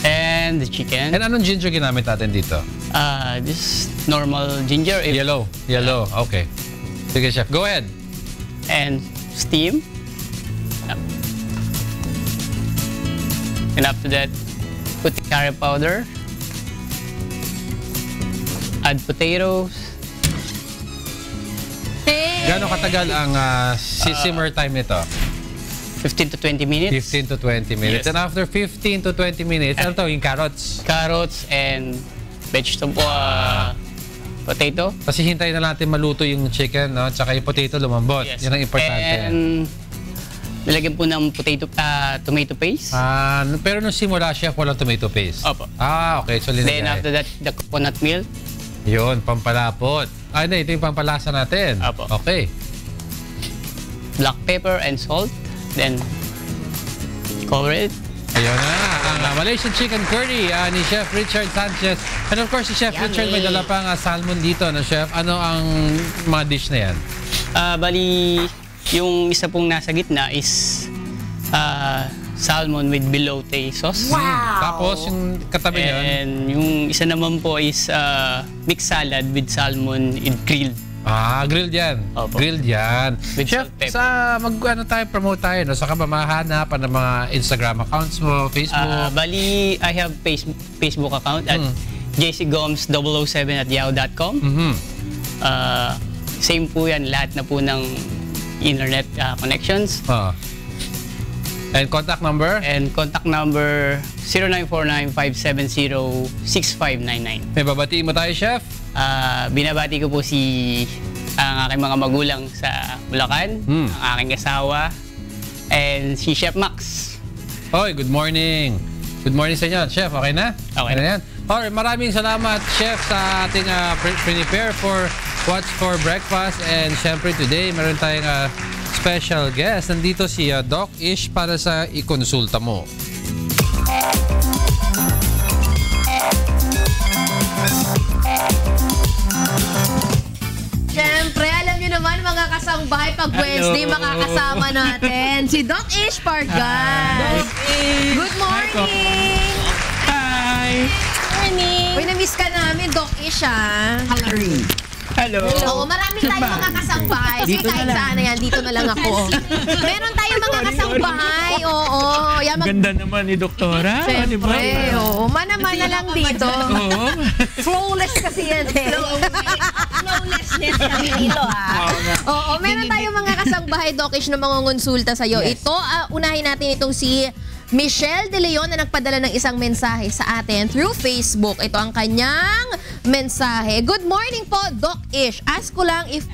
and the chicken. And anong ginger ginamit natin dito? This normal ginger. Yellow, okay. Sige, chef, go ahead. And steam. And after that, put the curry powder. Add potatoes. Gano'ng katagal ang simmer time nito? 15 to 20 minutes. 15 to 20 minutes. Yes. And after 15 to 20 minutes, ano to? Yung carrots? Carrots and vegetable, potato. Kasi hintayin na natin maluto yung chicken, no? Tsaka yung potato lumambot. Yes. Yan ang importante. And nilagyan po ng tomato paste. Pero nung simula, chef, walang tomato paste? Opo. Okay. So, linagay. Then after that, the coconut milk. Yun, pampalapot. Ito yung pampalasa natin. Opo. Okay. Black pepper and salt. Then, cover it. Ayun na, ang Malaysian chicken curry ni Chef Richard Sanchez. And of course, si Chef Richard may dala pang salmon dito, no, Chef? Ano ang mga dish na yan? Bali, yung isa pong nasa gitna is salmon with bilote sauce. Wow! Tapos, yung katabi niyan? And yung isa naman po is mixed salad with salmon and grilled. Grilled yan. Opo. Grilled yan. With Chef, promote tayo, no? Saka ba mahanap ng mga Instagram accounts mo, Facebook? Bali, I have Facebook account at jcgomes007@yahoo.com. Same po yan, lahat na po ng internet connections. And contact number? And contact number 0949-570-6599. May babatiin mo tayo, Chef? Binabati ko po ang aking mga magulang sa Bulacan, ang aking asawa, and si Chef Max. Hoy, good morning. Good morning sa inyo. Chef, okay na? Okay na. Yan. Alright, maraming salamat, Chef, sa ating prepare for What's for Breakfast. And syempre today, meron tayong special guest. Nandito si Doc Ish para sa ikonsulta mo. Siyempre, alam nyo naman mga kasangbahay, pag Wednesday makakasama natin si Doc Ish Pargan. Good morning! Hi! Morning! Uy, na-miss ka namin, Doc Ish, Hello! Oo, marami tayong mga kasangbahay. Sige, kahit saan na yan, dito na lang ako. Meron tayong mga kasangbahay, oo. Ganda naman ni Doktora. Siyempre, oo. Mana-mana lang dito. Oo. Flawless kasi yan eh. Flawlessness kami dito Oo, meron tayong mga kasangbahay, Doc Ish, na mangungonsulta sa'yo. Yes. Ito, unahin natin itong si Michelle De Leon na nagpadala ng isang mensahe sa atin through Facebook. Ito ang kanyang mensahe. Good morning po, Doc Ish. Ask ko lang if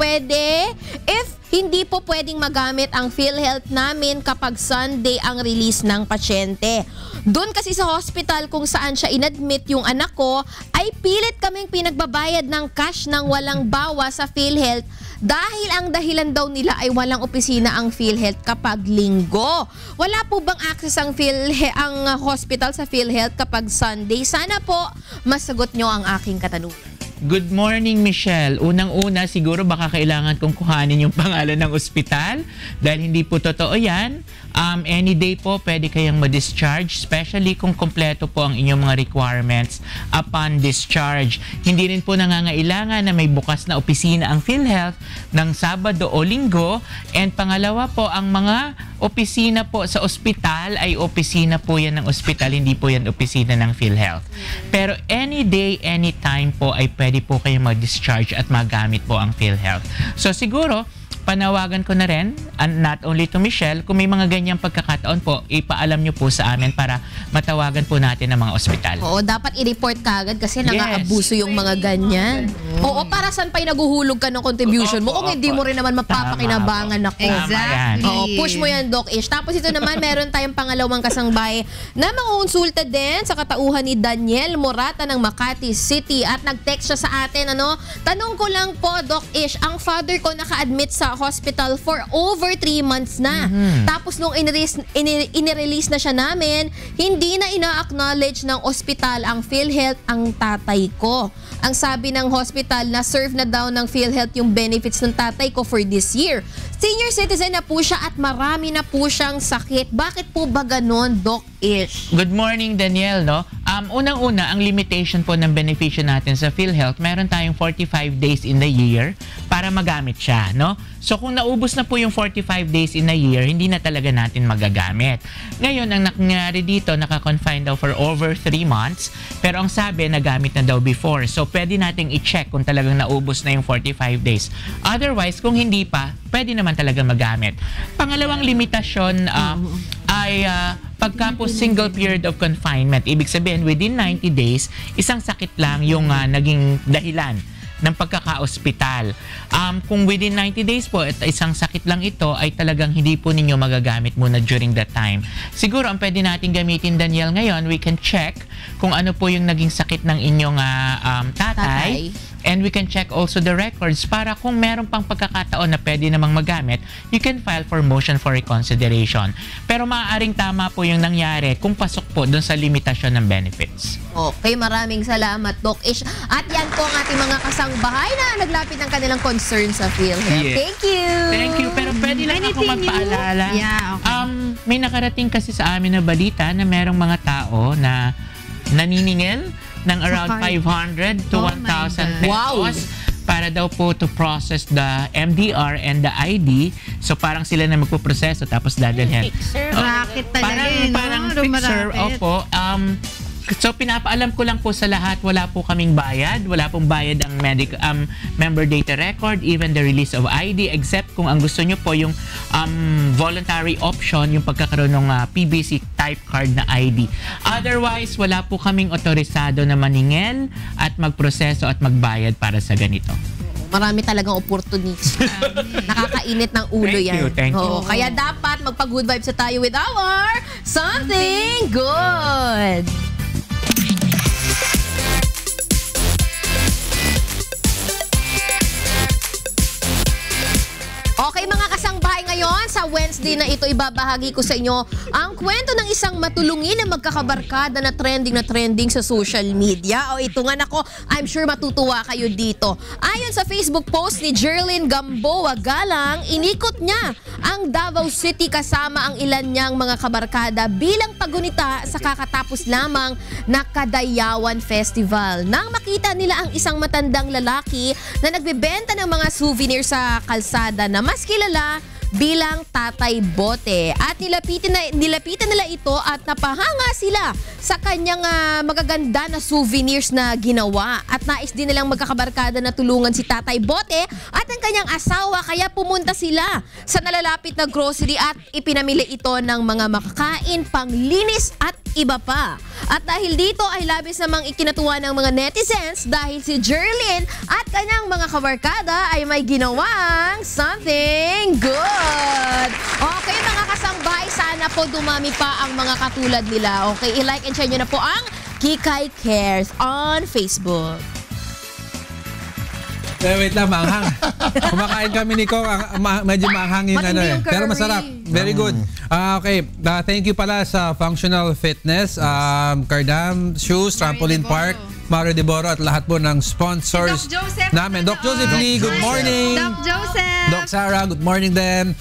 hindi po pwedeng magamit ang PhilHealth namin kapag Sunday ang release ng pasyente. Doon kasi sa hospital kung saan siya inadmit yung anak ko, ay pilit kaming pinagbabayad ng cash ng walang bawas sa PhilHealth dahil ang dahilan daw nila ay walang opisina ang PhilHealth kapag linggo. Wala po bang access ang hospital sa PhilHealth kapag Sunday? Sana po masagot nyo ang aking katanungan. Good morning, Michelle. Unang-una, siguro baka kailangan kong kuhanin yung pangalan ng ospital dahil hindi po totoo yan. Any day po, pwede kayang ma-discharge, especially kung kompleto po ang inyong mga requirements upon discharge. Hindi rin po nangangailangan na may bukas na opisina ang PhilHealth ng Sabado o Linggo. And pangalawa po, ang mga opisina po sa ospital ay opisina po yan ng ospital, hindi po yan opisina ng PhilHealth. Pero any day, any time po ay pwede po kayong mag-discharge at magamit po ang PhilHealth. So siguro, panawagan ko na rin, and not only to Michelle, kung may mga ganyang pagkakataon po, ipaalam nyo po sa amin para matawagan po natin ang mga ospital. Oo, dapat i-report kagad kasi nang-aabuso yung mga ganyan. Oo, para saan pa naguhulog ka ng contribution mo kung hindi mo rin naman mapapakinabangan ako. Exactly. Oo, push mo yan, Doc Ish. Tapos ito naman, meron tayong pangalawang kasangbahay na mangunsulta din sa katauhan ni Daniel Morata ng Makati City at nag-text siya sa atin, Tanong ko lang po, Doc Ish, ang father ko naka-admit sa hospital for over 3 months na. Tapos nung inirelease na siya namin, hindi na ina-acknowledge ng ospital ang PhilHealth ang tatay ko. Ang sabi ng hospital na serve na daw ng PhilHealth yung benefits ng tatay ko for this year. Senior citizen na po siya at marami na po siyang sakit. Bakit po ba ganon, Doc Ish? Good morning, Danielle, unang-una, ang limitation po ng beneficio natin sa PhilHealth, meron tayong 45 days in the year para magamit siya, So kung naubos na po yung 45 days in a year, hindi na talaga natin magagamit. Ngayon, ang nangyari dito, naka-confine daw for over 3 months, pero ang sabi, nagamit na daw before. So pwede nating i-check kung talagang naubos na yung 45 days. Otherwise, kung hindi pa, pwede naman talaga magamit. Pangalawang limitasyon ay pagka po single period of confinement. Ibig sabihin, within 90 days, isang sakit lang yung naging dahilan ng pagkaka-ospital. Kung within 90 days po at isang sakit lang ito, ay talagang hindi po ninyo magagamit muna during that time. Siguro ang pwede natin gamitin, Daniel, ngayon, we can check kung ano po yung naging sakit ng inyong tatay. And we can check also the records para kung meron pang pagkakataon na pwede namang magamit, you can file for motion for reconsideration. Pero maaaring tama po yung nangyari kung pasok po dun sa limitasyon ng benefits. Okay, maraming salamat, Doc Ish. At yan po ang ating mga kasangbahay na naglapit ng kanilang concern sa PhilHealth. Yes. Thank you! Thank you. Pero pwede lang ako magpaalala. Yeah, okay. May nakarating kasi sa amin na balita na merong mga tao na naniningil ng around 500 to 1,000 pesos para daw po to process the MDR and the ID. So parang sila na magpo-proseso tapos dadalhin. Racket talaga parang fixer. Opo. So pinapaalam ko lang po sa lahat, wala po kaming bayad, wala pong bayad ang member data record, even the release of ID, except kung ang gusto nyo po yung voluntary option, yung pagkakaroon ng PBC type card na ID. Otherwise, wala po kaming otorisado na maningil at magproseso at magbayad para sa ganito. Marami talagang opportunities. Nakakainit ng ulo yan. Thank you. Kaya dapat magpa-good vibes tayo with our Something Good! Okay mga kasangbahay, ngayon sa Wednesday na ito ibabahagi ko sa inyo ang kwento ng isang matulungin na magkakabarkada na trending sa social media. O ito nga, nako, I'm sure matutuwa kayo dito. Ayon sa Facebook post ni Jerlyn Gamboa Galang, inikot niya ang Davao City kasama ang ilan niyang mga kabarkada bilang pagunita sa kakatapos lamang na Kadayawan Festival. Nang makita nila ang isang matandang lalaki na nagbebenta ng mga souvenir sa kalsada na mas kilala bilang Tatay Bote. At nilapitan nila ito at napahanga sila sa kanyang magaganda na souvenirs na ginawa. At nais din nilang magkakabarkada na tulungan si Tatay Bote at ang kanyang asawa, kaya pumunta sila sa nalalapit na grocery at ipinamili ito ng mga makakain, panglinis at iba pa. At dahil dito ay labis namang ikinatuwa ng mga netizens dahil si Jerlyn at kanyang mga kabarkada ay may ginawang something good. Okay mga kasambay, sana po dumami pa ang mga katulad nila. Okay, i-like and share nyo na po ang Kikay Cares on Facebook. Wait lang, maanghang. Kumakain kami ni Kong, medyo maanghang yung pero masarap. Very good. Okay, thank you pala sa Functional Fitness, Cardam Shoes, Trampoline Park. Mario Deboro at lahat po ng sponsors Doc Joseph namin. Doc Joseph Lee, good morning. Doc Joseph. Doc Sarah, good morning din.